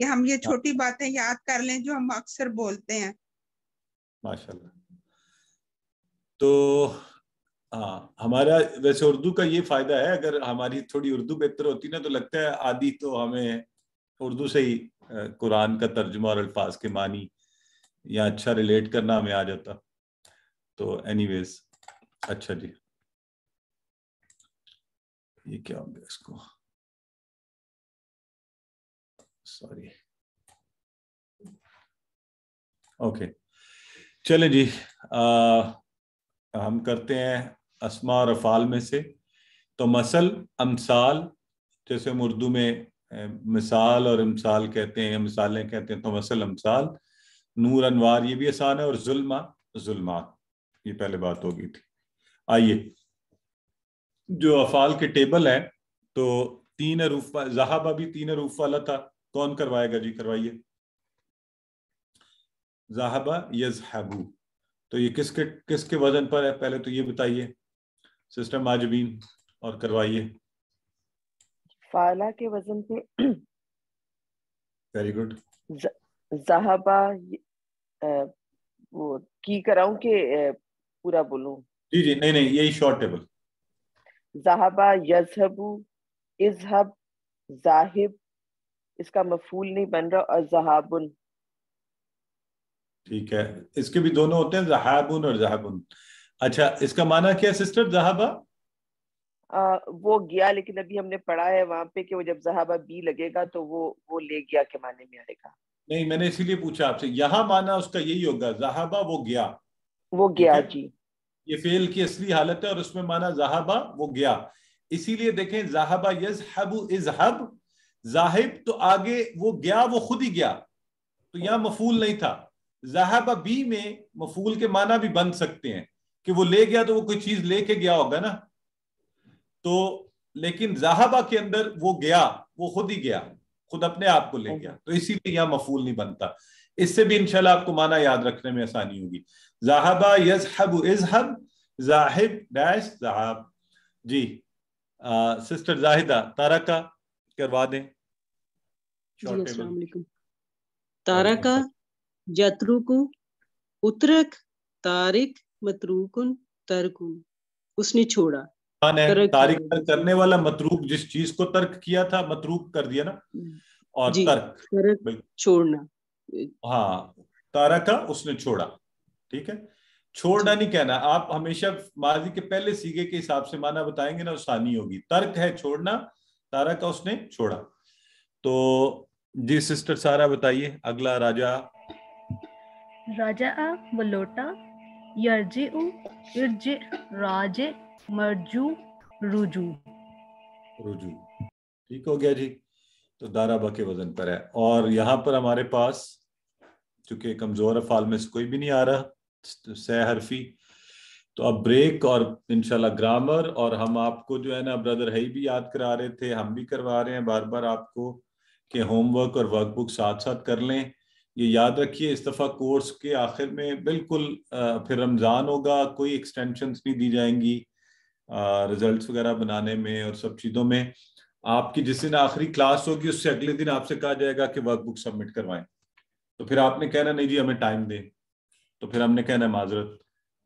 Speaker 7: کہ ہم یہ چھوٹی باتیں یاد کر لیں جو ہم اکثر بولتے ہیں.
Speaker 1: ماشاءاللہ. تو ہاں ہمارا ویسے اردو کا یہ فائدہ ہے، اگر ہماری تھوڑی اردو بہتر ہوتی نا تو لگتا ہے آدھی تو ہمیں اردو سے ہی قرآن کا ترجمہ اور الفاظ کے معنی یا اچھا ریلیٹ کرنا ہمیں آ جاتا. تو اینی ویز اچھا جی، یہ کیا ہو گیا اس کو، سوری. اوکے چلیں جی، ہم کرتے ہیں اسماء اور افعال میں سے. تو مثل، امثال، جیسے ہم اردو میں مثال اور امثال کہتے ہیں، مثالیں کہتے ہیں، تو مثل، امثال. نور، انوار، یہ بھی آسان ہے. اور ظلمہ، ظلمات، یہ پہلے بات ہو گئی تھی. آئیے جو افعال کے ٹیبل ہے تو 3 حروف، ذہبہ بھی 3 حروف والا تھا. کون کروائے گا جی؟ کروائیے. ذہبہ، یذہبو، تو یہ کس کے وزن پر ہے؟ پہلے تو یہ بتائیے سسٹر ماجبین، اور کروائیے.
Speaker 4: فعلہ کے وزن پہ.
Speaker 1: Very good.
Speaker 4: ذہبہ، وہ کی کراؤں کہ پورا بولوں؟
Speaker 1: جی جی، نہیں یہی شارٹ ٹیبل.
Speaker 4: ذہبہ، یذہبو، اذہب، ذاہب، اس کا مفعول نہیں بن رہا، اور ذہابن.
Speaker 1: ٹھیک ہے، اس کے بھی دونوں ہوتے ہیں، ذہابن اور ذہبن. اچھا، اس کا معنی کیا سسٹر؟ ذہبہ
Speaker 4: وہ گیا، لیکن ابھی ہم نے پڑھا ہے وہاں پہ کہ وہ جب ذہبہ بی لگے گا تو وہ لے گیا کے معنی میں آئے گا.
Speaker 1: نہیں، میں نے اسی لیے پوچھا آپ سے. یہاں معنی اس کا یہی ہوگا، ذہبہ وہ گیا.
Speaker 4: وہ گیا جی،
Speaker 1: یہ فعل کی اصلی حالت ہے اور اس میں معنی ذہبہ وہ گیا. اسی لیے دیکھیں، ذہبہ یذہب، اذہب، ذاہب، تو آگے وہ گیا، وہ خود ہی گیا، تو یہاں مفعول نہیں تھا. ذہبہ بی میں مفعول کے معنی بھی بن سکتے ہیں کہ وہ لے گیا تو وہ کوئی چیز لے کے گیا ہوگا نا. تو لیکن ذہبہ کے اندر وہ گیا، وہ خود ہی گیا، خود اپنے آپ کو لے گیا، تو اسی لیے یہاں مفعول نہیں بنتا. اس سے بھی انشاءاللہ آپ کو معنی یاد رکھنے میں آسانی ہوگی. ذہبہ یذہب، اذہب، ذاہب ڈیش ذہاب. جی سسٹر زاہدہ، تارکا کروا دیں.
Speaker 11: جی السلام علیکم. تارکا، یترکو، اترک، تارک، متروکن، ترکن، اس نے چھوڑا.
Speaker 1: تارک کرنے والا، متروک جس چیز کو ترک کیا تھا، متروک کر دیا نا. اور ترک
Speaker 11: چھوڑنا.
Speaker 1: ہاں، تارکا اس نے چھوڑا. ٹھیک ہے، چھوڑنا نہیں کہنا. آپ ہمیشہ ماضی کے پہلے سیگے کے حساب سے معنی بتائیں گے نا، آسانی ہوگی. ترک ہے چھوڑنا، تارکا اس نے چھوڑا. تو جی سسٹر سارا بتائیے اگلا. راجع،
Speaker 6: راجع وہ لوٹا، یرجع ارجع، راجع، مرجو، رجوع.
Speaker 1: رجوع. ٹھیک ہو گیا جی. تو دارابا کے وزن پر ہے. اور یہاں پر ہمارے پاس چونکہ کمزور افعال میں سے کوئی بھی نہیں آ رہا سہ حرفی، تو اب بریک اور انشاءاللہ گرامر. اور ہم آپ کو جو ہے نا برادر ہے بھی یاد کرا رہے تھے، ہم بھی کروا رہے ہیں بار بار آپ کو کہ ہوم ورک اور ورک بک ساتھ ساتھ کر لیں. یہ یاد رکھیے اس دفعہ کورس کے آخر میں بالکل پھر رمضان ہوگا، کوئی ایکسٹینشنز نہیں دی جائیں گی ریزلٹس وغیرہ بنانے میں اور سب چیزوں میں. آپ کی جس دن آخری کلاس ہوگی اس سے اگلے دن آپ سے کہا جائے گا کہ ورک بک سبمٹ کروائیں. تو پھر آپ نے کہنا نہیں جی ہمیں ٹائم دیں، تو پھر ہم نے کہنا معذرت.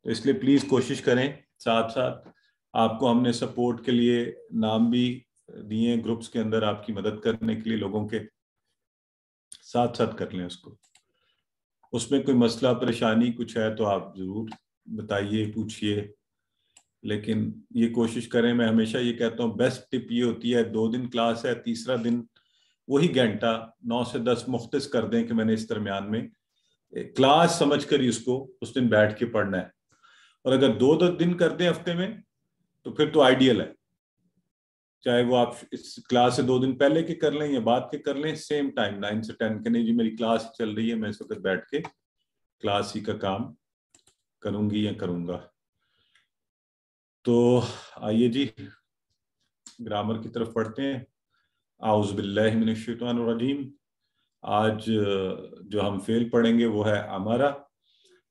Speaker 1: تو اس لیے پلیز کوشش کریں. ساتھ ساتھ آپ کو ہم نے سپورٹ کے لیے نام بھی دیے گروپس کے اندر آپ کی مدد کرنے کے لیے، لوگوں کے ساتھ ساتھ کر لیں اس کو. اس میں کوئی مسئلہ پریشانی کچھ ہے تو آپ ضرور بتائیے، پوچھئے، لیکن یہ کوشش کریں. میں ہمیشہ یہ کہتا ہوں بیسٹ ٹپ یہ ہوتی ہے 2 دن کلاس ہے، تیسرا دن وہی گھنٹہ 9 سے 10 مختص کر دیں کہ میں نے اس درمیان میں کلاس سمجھ کر ہی اس کو اس دن بیٹھ کے پڑھنا ہے. اور اگر 2 دن کر دیں ہفتے میں تو پھر تو آئیڈیل ہے. چاہے وہ آپ اس کلاس سے 2 دن پہلے کے کر لیں یا بعد کے کر لیں، سیم ٹائم 9 سے 10 کہ نہیں جی میری کلاس چل رہی ہے، میں اس وقت بیٹھ کے کلاس ہی کا کام کروں گی یا کروں گا. تو آئیے جی گرامر کی طرف پڑھتے ہیں. اعوذ باللہ من الشیطان الرجیم. آج جو ہم فعل پڑھیں گے وہ ہے امارا،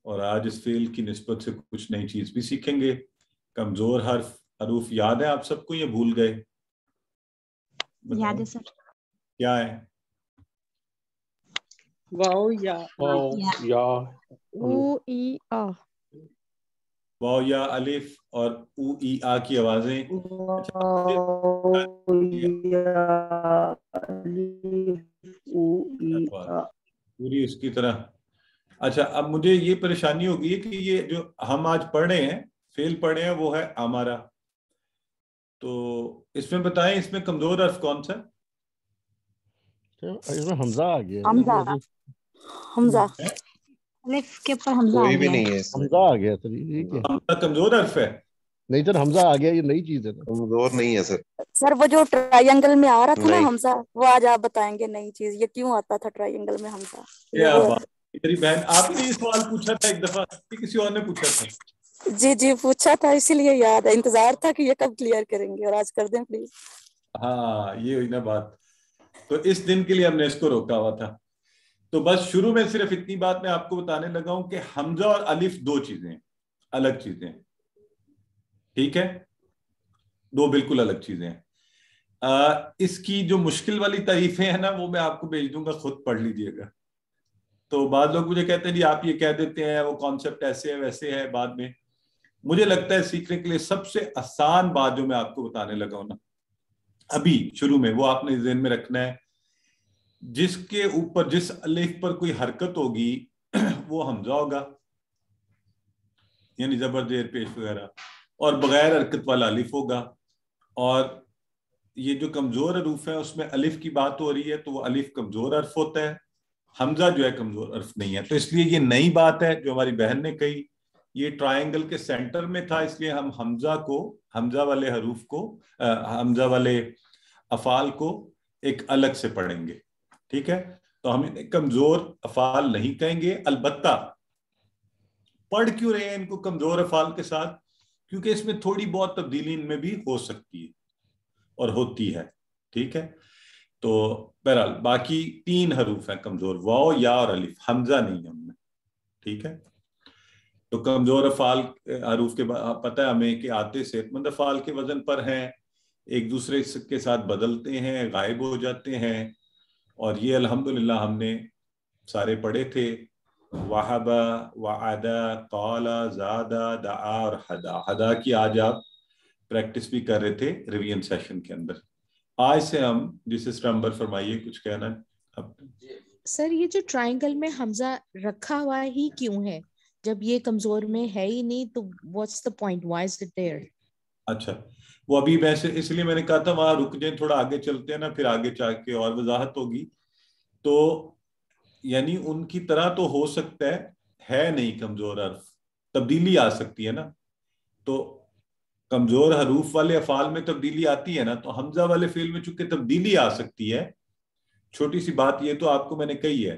Speaker 1: اور آج اس فعل کی نسبت سے کچھ نئی چیز بھی سیکھیں گے. کمزور حروف یاد ہے آپ سب کو یا بھول گئے؟
Speaker 9: یاد ہے سر.
Speaker 1: کیا ہے؟
Speaker 11: واو یا
Speaker 9: او ای آ
Speaker 1: واو یا الف اور او ای آ کی آوازیں پوری اس کی طرح. اچھا اب مجھے یہ پریشانی ہوگی کہ یہ جو ہم آج پڑھ رہے ہیں فعل پڑھ رہے ہیں وہ ہے ہمارا. تو اس میں بتائیں اس میں کمزور حرف کون سا؟
Speaker 3: اس میں حمزہ آ گیا.
Speaker 9: حمزہ الف کے اوپر حمزہ
Speaker 10: کوئی
Speaker 9: آ
Speaker 10: بھی
Speaker 9: گیا.
Speaker 10: نہیں ہے
Speaker 3: حمزہ آ گیا سر. ٹھیک ہے
Speaker 1: حمزہ کمزور حرف ہے؟
Speaker 3: نہیں سر حمزہ آ گیا, یہ نئی چیز ہے.
Speaker 10: کمزور نہیں ہے سر.
Speaker 9: سر وہ جو ٹرائنگل میں آ رہا تھا نا
Speaker 10: نہیں.
Speaker 9: حمزہ, وہ آج آپ بتائیں گے نئی چیز یہ کیوں آتا تھا ٹرائنگل میں حمزہ.
Speaker 1: کیا بات, میری بہن آپ نے یہ سوال پوچھا تھا ایک دفعہ کہ کسی اور نے پوچھا تھا؟
Speaker 9: جی جی پوچھا تھا, اسی لیے یاد ہے, انتظار تھا کہ یہ کب کلیئر کریں گے, اور آج کر دیں پلیز.
Speaker 1: ہاں یہ ہوئی نا بات. تو اس دن کے لیے ہم نے اس کو روکا ہوا تھا. تو بس شروع میں صرف اتنی بات میں آپ کو بتانے لگا ہوں کہ حمزہ اور الف دو چیزیں, الگ چیزیں. ٹھیک ہے, دو بالکل الگ چیزیں ہیں. اس کی جو مشکل والی تعریفیں ہیں نا وہ میں آپ کو بھیج دوں گا, خود پڑھ لیجئے گا. تو بعض لوگ مجھے کہتے ہیں جی آپ یہ کہہ دیتے ہیں وہ کانسیپٹ ایسے ہے ویسے ہے, بعد میں مجھے لگتا ہے سیکھنے کے لیے سب سے آسان بات جو میں آپ کو بتانے لگا ہوں نا ابھی شروع میں, وہ آپ نے ذہن میں رکھنا ہے. جس کے اوپر جس الف پر کوئی حرکت ہوگی وہ حمزہ ہوگا, یعنی زبر زیر پیش وغیرہ, اور بغیر حرکت والا الف ہوگا. اور یہ جو کمزور حروف ہیں اس میں الف کی بات ہو رہی ہے تو وہ الف کمزور حرف ہوتا ہے, حمزہ جو ہے کمزور حرف نہیں ہے. تو اس لیے یہ نئی بات ہے جو ہماری بہن نے کہی. یہ ٹرائنگل کے سینٹر میں تھا, اس لیے ہم حمزہ والے حروف کو, حمزہ والے افعال کو ایک الگ سے پڑھیں گے. ٹھیک ہے, تو ہم انہیں کمزور افعال نہیں کہیں گے. البتہ پڑھ کیوں رہے ہیں ان کو کمزور افعال کے ساتھ؟ کیونکہ اس میں تھوڑی بہت تبدیلی ان میں بھی ہو سکتی ہے اور ہوتی ہے. ٹھیک ہے, تو بہرحال باقی تین حروف ہیں کمزور, واو یا اور الف, حمزہ نہیں ہے ان میں. ٹھیک ہے, تو کمزور افعال حروف کے پتہ ہے ہمیں کہ آتے صحت مند افعال کے وزن پر ہیں, ایک دوسرے کے ساتھ بدلتے ہیں, غائب ہو جاتے ہیں. اور یہ الحمدللہ ہم نے سارے پڑھے تھے, وہبا, وعدا, قالا, زادا, دعا اور حدا. حدا کی آج آپ پریکٹس بھی کر رہے تھے ریویژن سیشن کے اندر. آج سے ہم جس اسٹمبر فرمائیے کچھ کہنا ہے.
Speaker 12: سر یہ جو ٹرائنگل میں حمزہ رکھا ہوا ہی کیوں ہے جب یہ کمزور میں ہے ہی نہیں, تو what's the point, why is it there؟
Speaker 1: اچھا وہ ابھی ویسے اس لیے میں نے کہا تھا وہاں رک جائیں, تھوڑا آگے چلتے ہیں نا, پھر آگے چاہ کے اور وضاحت ہوگی. تو یعنی ان کی طرح تو ہو سکتا ہے نہیں کمزور حرف, تبدیلی آ سکتی ہے نا. تو کمزور حروف والے افعال میں تبدیلی آتی ہے نا, تو حمزہ والے فعل میں چونکہ تبدیلی آ سکتی ہے, چھوٹی سی بات یہ تو آپ کو میں نے کہی ہے,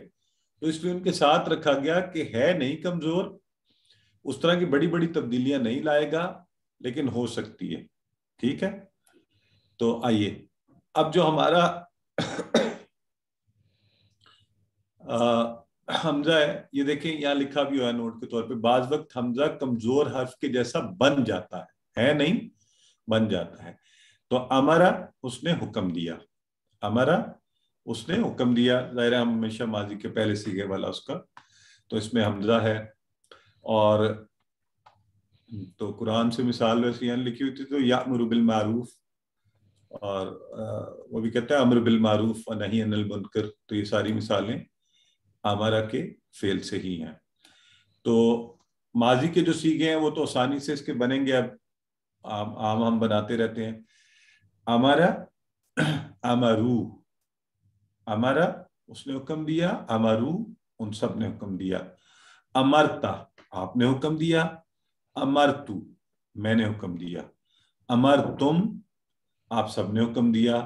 Speaker 1: تو اس لیے ان کے ساتھ رکھا گیا کہ ہے نہیں کمزور, اس طرح کی بڑی بڑی تبدیلیاں نہیں لائے گا, لیکن ہو سکتی ہے. ٹھیک ہے, تو آئیے اب جو ہمارا حمزہ ہے, یہ دیکھیں یہاں لکھا بھی ہوا ہے نوٹ کے طور پہ, بعض وقت حمزہ کمزور حرف کے جیسا بن جاتا ہے نہیں, بن جاتا ہے. تو امرا اس نے حکم دیا, امرا اس نے حکم دیا, ظاہر ہم ہمیشہ ماضی کے پہلے سیغے والا اس کا, تو اس میں حمزہ ہے. اور تو قرآن سے مثال ویسے یہاں لکھی ہوئی تھی تو یأمر بالمعروف, اور وہ بھی کہتا ہے امر بالمعروف و نہی عن المنکر, تو یہ ساری مثالیں امرا کے فعل سے ہی ہیں. تو ماضی کے جو سیغے ہیں وہ تو آسانی سے اس کے بنیں گے, اب عام ہم بناتے رہتے ہیں. امرا, امرو, امرا اس نے حکم دیا, امرو ان سب نے حکم دیا, امرتا آپ نے حکم دیا, امرتو میں نے حکم دیا, امرتم آپ سب نے حکم دیا,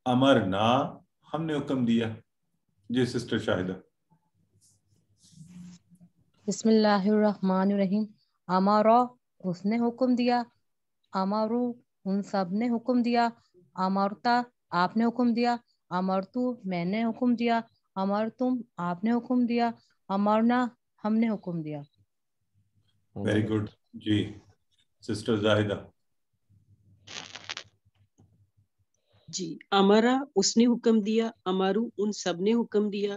Speaker 1: امرنا ہم نے حکم دیا. جی سسٹر شاہدہ.
Speaker 8: بسم اللہ الرحمن الرحیم. امارا اس نے حکم دیا, امارو ان سب نے حکم دیا, امرتا آپ نے حکم دیا, امرتو میں نے حکم دیا, امرتم آپ نے حکم دیا, امرنا ہم نے حکم دیا.
Speaker 1: Very good. جی سسٹر زاہدہ.
Speaker 11: جی امرا اس نے حکم دیا, امارو ان سب نے حکم دیا,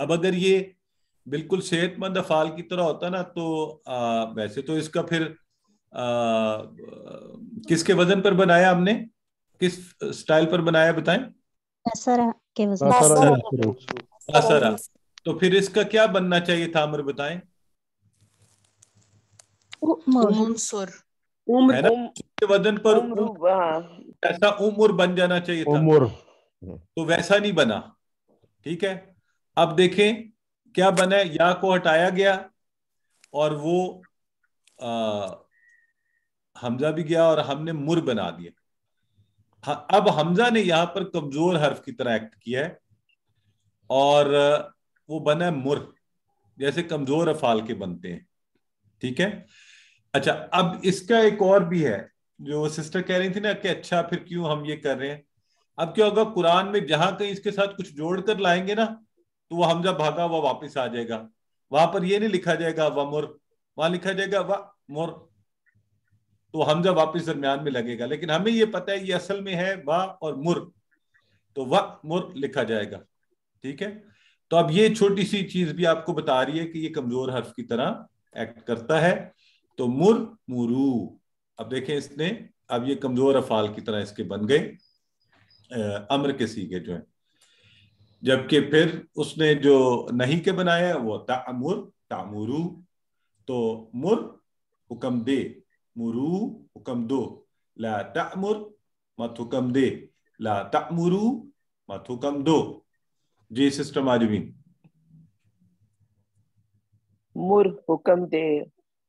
Speaker 1: اب اگر یہ بالکل صحت مند افعال کی طرح ہوتا نا تو ویسے تو اس کا پھر کس کے وزن پر بنایا ہم نے, کس سٹائل پر بنایا بتائیں؟
Speaker 13: کسرہ کے وزن.
Speaker 1: کسرہ. تو پھر اس کا کیا بننا چاہیے تھا عمر بتائیں؟
Speaker 11: منصر
Speaker 1: کے وزن پر ایسا عمر بن جانا چاہیے تھا, تو ویسا نہیں بنا. ٹھیک ہے, اب دیکھیں کیا بنا, یا کو ہٹایا گیا اور وہ حمزہ بھی گیا اور ہم نے مر بنا دیا. اب حمزہ نے یہاں پر کمزور حرف کی طرح ایکٹ کیا ہے اور وہ بنا مر, جیسے کمزور افعال کے بنتے ہیں. ٹھیک ہے. اچھا, اب اس کا ایک اور بھی ہے جو سسٹر کہہ رہی تھی نا کہ اچھا پھر کیوں ہم یہ کر رہے ہیں. اب کیا ہوگا, قرآن میں جہاں کہیں اس کے ساتھ کچھ جوڑ کر لائیں گے نا تو وہ حمزہ بھاگا ہوا واپس آ جائے گا. وہاں پر یہ نہیں لکھا جائے گا ومر, وہاں لکھا جائے گا ومر, تو حمزہ واپس درمیان میں لگے گا. لیکن ہمیں یہ پتہ ہے یہ اصل میں ہے وا اور مر, تو ومر لکھا جائے گا. ٹھیک ہے. تو اب یہ چھوٹی سی چیز بھی آپ کو بتا رہی ہے کہ یہ کمزور حرف کی طرح ایکٹ کرتا ہے. تو مر مرو, اب دیکھیں اس نے اب یہ کمزور افعال کی طرح اس کے بن گئے امر کے سیغے جو ہیں. جبکہ پھر اس نے جو نہیں کے بنایا ہے وہ تعمر تعمرو, تو مر حکم دے, مرو حکم دو, لا تعمر مت حکم دے, لا تعمرو مت حکم دو. جی سسٹر معجمین.
Speaker 4: مر حکم دے,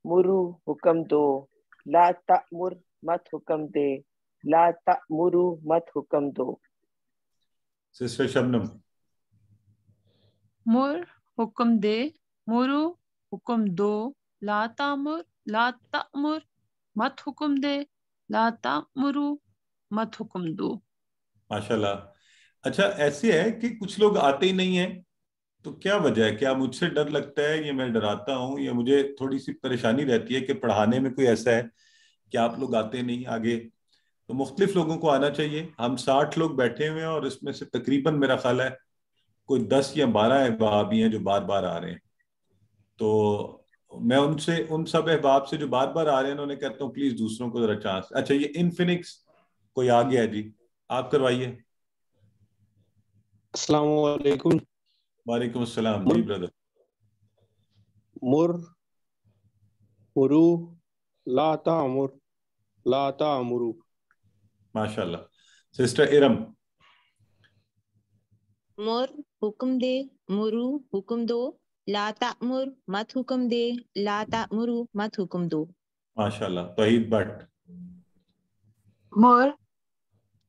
Speaker 4: مرو حکم دو, لا تعمر مت حکم دے, لا تعمرو مت حکم دو.
Speaker 1: سسٹر شبنم.
Speaker 14: مر حکم دے, مرو حکم دو, لا تعمر مت حکم دے, لا تعمرو مت حکم دو.
Speaker 1: ماشاءاللہ. اچھا, ایسے ہے کہ کچھ لوگ آتے ہی نہیں ہیں, تو کیا وجہ ہے؟ کیا مجھ سے ڈر لگتا ہے یا میں ڈراتا ہوں یا مجھے تھوڑی سی پریشانی رہتی ہے کہ پڑھانے میں کوئی ایسا ہے کہ آپ لوگ آتے نہیں آگے؟ تو مختلف لوگوں کو آنا چاہیے. ہم 60 لوگ بیٹھے ہوئے ہیں اور اس میں سے تقریباً میرا خیال ہے کوئی 10 یا 12 احباب ہی ہیں جو بار بار آ رہے ہیں. تو میں ان سب احباب سے جو بار بار آ رہے ہیں انہوں نے کہتا ہوں پلیز دوسروں کو ذرا چانس. اچھا, یہ انفینکس کوئی آ گیا ہے جی, آپ کروائیے.
Speaker 15: السلام علیکم.
Speaker 1: وعلیکم السلام. جی بردر.
Speaker 15: مر مرو لا تعمر لا تعمرو.
Speaker 1: ماشاءاللہ. سسٹر ارم.
Speaker 12: مر حکم دے, مرو حکم دو, لا تعمر مت حکم دے, لا تعمرو مت حکم دو.
Speaker 1: ماشاءاللہ. توحید بٹ.
Speaker 14: مر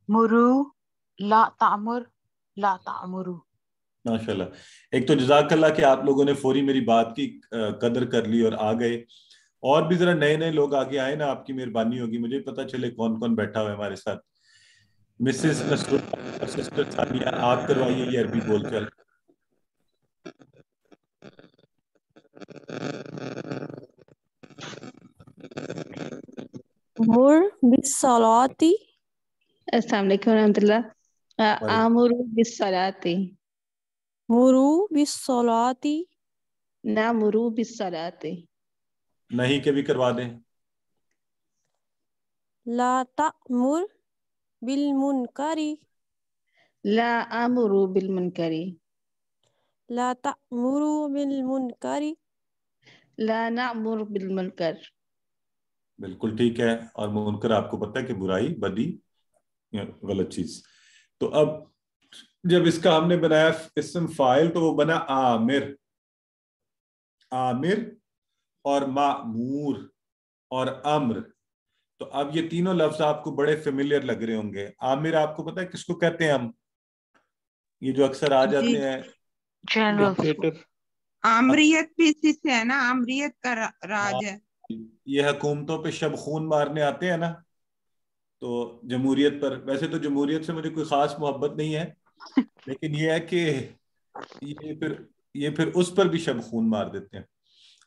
Speaker 14: مرو لا تعمر لا تعمرو.
Speaker 1: ماشاءاللہ. ایک تو جزاک اللہ کہ آپ لوگوں نے فوری میری بات کی قدر کر لی اور آ گئے. اور بھی ذرا نئے نئے لوگ آگے آئے نا, آپ کی مہربانی ہوگی, مجھے پتا چلے کون کون بیٹھا ہوا ہے ہمارے ساتھ. مسز نصر, سسٹر ثانیہ, آپ کروائیے یہ عربی بول چل.
Speaker 16: مر بالصلاۃ.
Speaker 6: السلام علیکم ورحمۃ اللہ. آمر بالصلاۃ.
Speaker 16: مرو بالصلاۃ.
Speaker 6: نامرو بالصلاۃ.
Speaker 1: نہیں کے بھی کروا دیں.
Speaker 16: لا تأمر بالمنکر.
Speaker 6: لا آمر بالمنکر.
Speaker 16: لا تأمر بالمنکر.
Speaker 6: لا نأمر بالمنکر.
Speaker 1: بالکل ٹھیک ہے. اور منکر آپ کو پتہ ہے کہ برائی, بدی, غلط چیز. تو اب جب اس کا ہم نے بنایا اسم فاعل تو وہ بنا عامر. عامر اور مأمور اور امر. تو اب یہ تینوں لفظ آپ کو بڑے فیملیئر لگ رہے ہوں گے. عامر آپ کو پتہ ہے کس کو کہتے ہیں ہم؟ یہ جو اکثر آ جاتے ہیں
Speaker 7: آمریت بھی اسی سے ہے نا, آمریت کا راج ہے.
Speaker 1: یہ حکومتوں پہ شب خون مارنے آتے ہیں نا, تو جمہوریت پر. ویسے تو جمہوریت سے مجھے کوئی خاص محبت نہیں ہے, لیکن یہ ہے کہ یہ پھر اس پر بھی شب خون مار دیتے ہیں.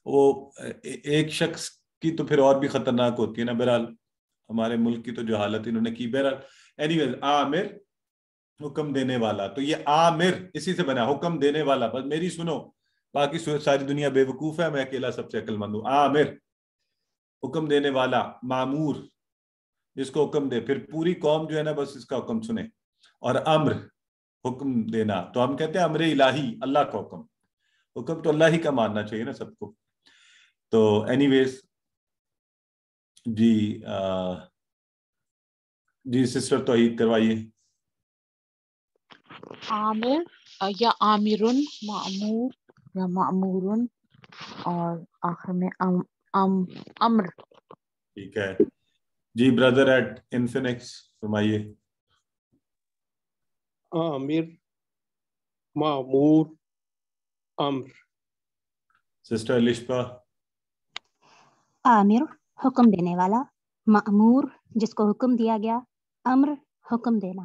Speaker 1: وہ ایک شخص کی تو پھر اور بھی خطرناک ہوتی ہے نا. بہرحال ہمارے ملک کی تو جو حالت انہوں نے کی. بہرحال اینی ویز, عامر حکم دینے والا. تو یہ عامر اسی سے بنا, حکم دینے والا. بس میری سنو, باقی ساری دنیا بے وقوف ہے, میں اکیلا سب سے عقل مند ہوں. عامر حکم دینے والا, معمور جس کو حکم دے, پھر پوری قوم جو ہے نا بس اس کا حکم سنے. اور امر حکم دینا, تو ہم کہتے ہیں امر الہی, اللہ کا حکم. حکم تو اللہ ہی کا ماننا چاہیے نا سب کو. تو اینی ویز جی سسٹر توحید کروائیے.
Speaker 17: عامر یا عامرن, معمور یا معمورن, اور آخر میں امر.
Speaker 1: ٹھیک ہے جی. بردر ایٹ انفینکس فرمائیے.
Speaker 15: عامر, معمور, امر.
Speaker 1: سسٹر لشپا.
Speaker 13: عامر حکم دینے والا, معمور جس کو حکم دیا گیا, امر حکم دینا.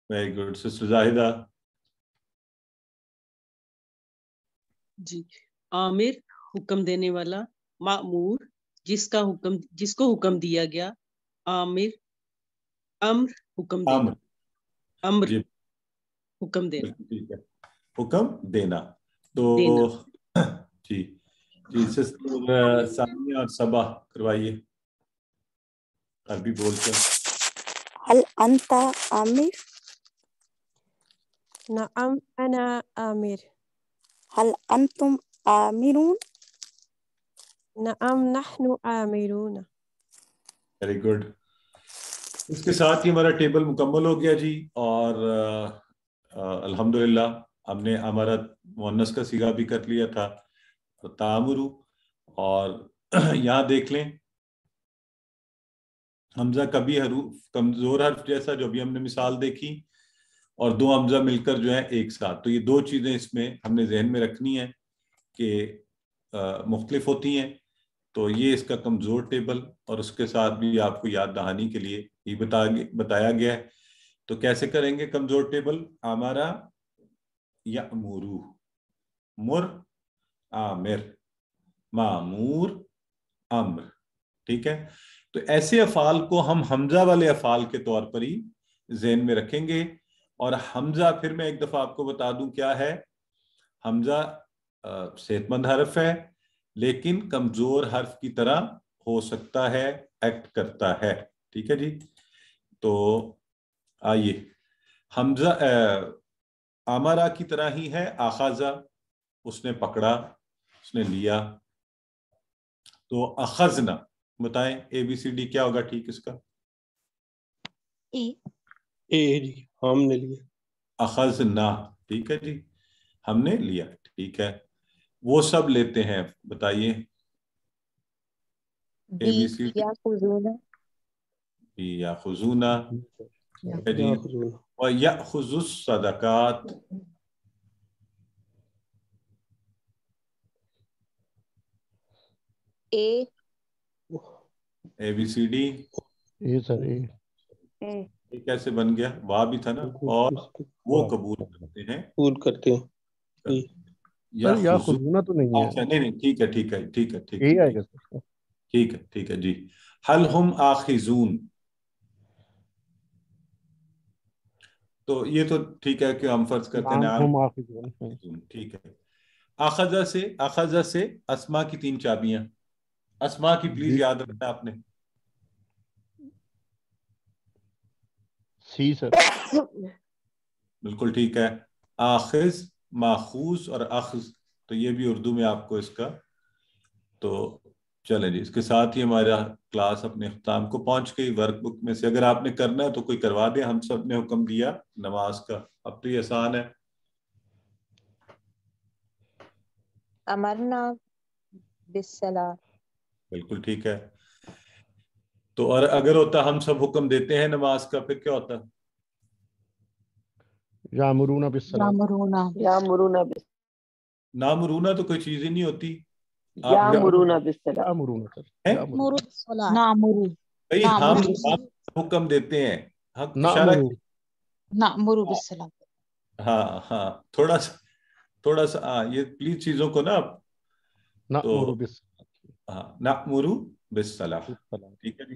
Speaker 1: Very good. سسٹر زاہدہ.
Speaker 11: جی, عامر حکم دینے والا, معمور جس کو حکم دیا گیا, عامر امر حکم دینا. امر
Speaker 1: جی
Speaker 11: حکم دینا.
Speaker 1: ٹھیک ہے, حکم دینا. تو جی جی سسٹر ثانیہ اور صبا کروائیے, عربی بولتے ہیں.
Speaker 9: هل أنت آمر؟
Speaker 16: نعم أنا آمر.
Speaker 9: هل أنتم آمرون؟
Speaker 16: نعم نحن آمرون.
Speaker 1: Very good. اس کے ساتھ ہی ہمارا ٹیبل مکمل ہو گیا جی. اور الحمدللہ ہم نے ہمارا مؤنث کا صیغہ بھی کر لیا تھا, تعامرو. اور یہاں دیکھ لیں حمزہ کبھی حروف کمزور حرف جیسا جو بھی ہم نے مثال دیکھی, اور دو حمزہ مل کر جو ہے ایک ساتھ. تو یہ دو چیزیں اس میں ہم نے ذہن میں رکھنی ہیں کہ مختلف ہوتی ہیں. تو یہ اس کا کمزور ٹیبل, اور اس کے ساتھ بھی آپ کو یاد دہانی کے لیے یہ بتایا گیا ہے. تو کیسے کریں گے کمزور ٹیبل؟ ہمارا یأمرو, مر آمر, معمور امر. ٹھیک ہے, تو ایسے افعال کو ہم حمزہ والے افعال کے طور پر ہی ذہن میں رکھیں گے. اور حمزہ پھر میں ایک دفعہ آپ کو بتا دوں کیا ہے. حمزہ صحت مند حرف ہے, لیکن کمزور حرف کی طرح ہو سکتا ہے, ایکٹ کرتا ہے. ٹھیک ہے جی. تو آئیے, حمزہ امرا کی طرح ہی ہے, اخذا اس نے پکڑا, اس نے لیا. تو اخذنا, بتائیں اے بی سی ڈی کیا ہوگا ٹھیک اس کا؟
Speaker 15: اے جی, ہم نے لیا.
Speaker 1: اخذنا, ٹھیک ہے جی, ہم نے لیا. ٹھیک ہے, وہ سب لیتے ہیں, بتائیے اے بی سی ڈی. یاخذونا جی, وَيَأْخُذُ الصَّدَقَاتِ. اے بی سی ڈی.
Speaker 3: اے سر,
Speaker 1: اے کیسے بن گیا؟ واہ بھی تھا نا. اور وہ قبول کرتے ہیں,
Speaker 15: قبول کرتے ہیں.
Speaker 3: یا خذونا تو نہیں ہے.
Speaker 1: اچھا نہیں, ٹھیک ہے ٹھیک ہے ٹھیک ہے ٹھیک
Speaker 3: اے آئے گا سر.
Speaker 1: ٹھیک ہے ٹھیک ہے جی. حل ہم آخذون, تو یہ تو ٹھیک ہے کہ ہم فرض کرتے ہیں
Speaker 3: ہم آخذون.
Speaker 1: ٹھیک ہے. اخذہ سے اسما کی 3 چابیاں. اسما کی پلیز یاد رکھنا آپ نے.
Speaker 3: سی سر.
Speaker 1: بالکل ٹھیک ہے. آخذ, ماخوذ اور اخذ, تو یہ بھی اردو میں آپ کو اس کا. تو چلیں جی, اس کے ساتھ ہی ہمارا کلاس اپنے اختتام کو پہنچ گئی. ورک بک میں سے اگر آپ نے کرنا ہے تو کوئی کروا دے. ہم سب نے حکم دیا نماز کا, اب تو یہ آسان ہے.
Speaker 2: امرنا بالصلاۃ.
Speaker 1: بالکل ٹھیک ہے. تو اور اگر ہوتا ہم سب حکم دیتے ہیں نماز کا, پھر کیا ہوتا؟
Speaker 3: یامرون بالصلاۃ.
Speaker 1: نامرونا تو کوئی چیز ہی نہیں ہوتی.
Speaker 4: یامرون بالصلاۃ.
Speaker 1: ہم حکم دیتے ہیں,
Speaker 17: نأمر بالصلاۃ.
Speaker 1: ہاں ہاں, تھوڑا سا یہ پلیز چیزوں کو نا
Speaker 3: نأمر بالصلاۃ.
Speaker 1: ہاں, نأمر بالصلاۃ. ٹھیک ہے جی.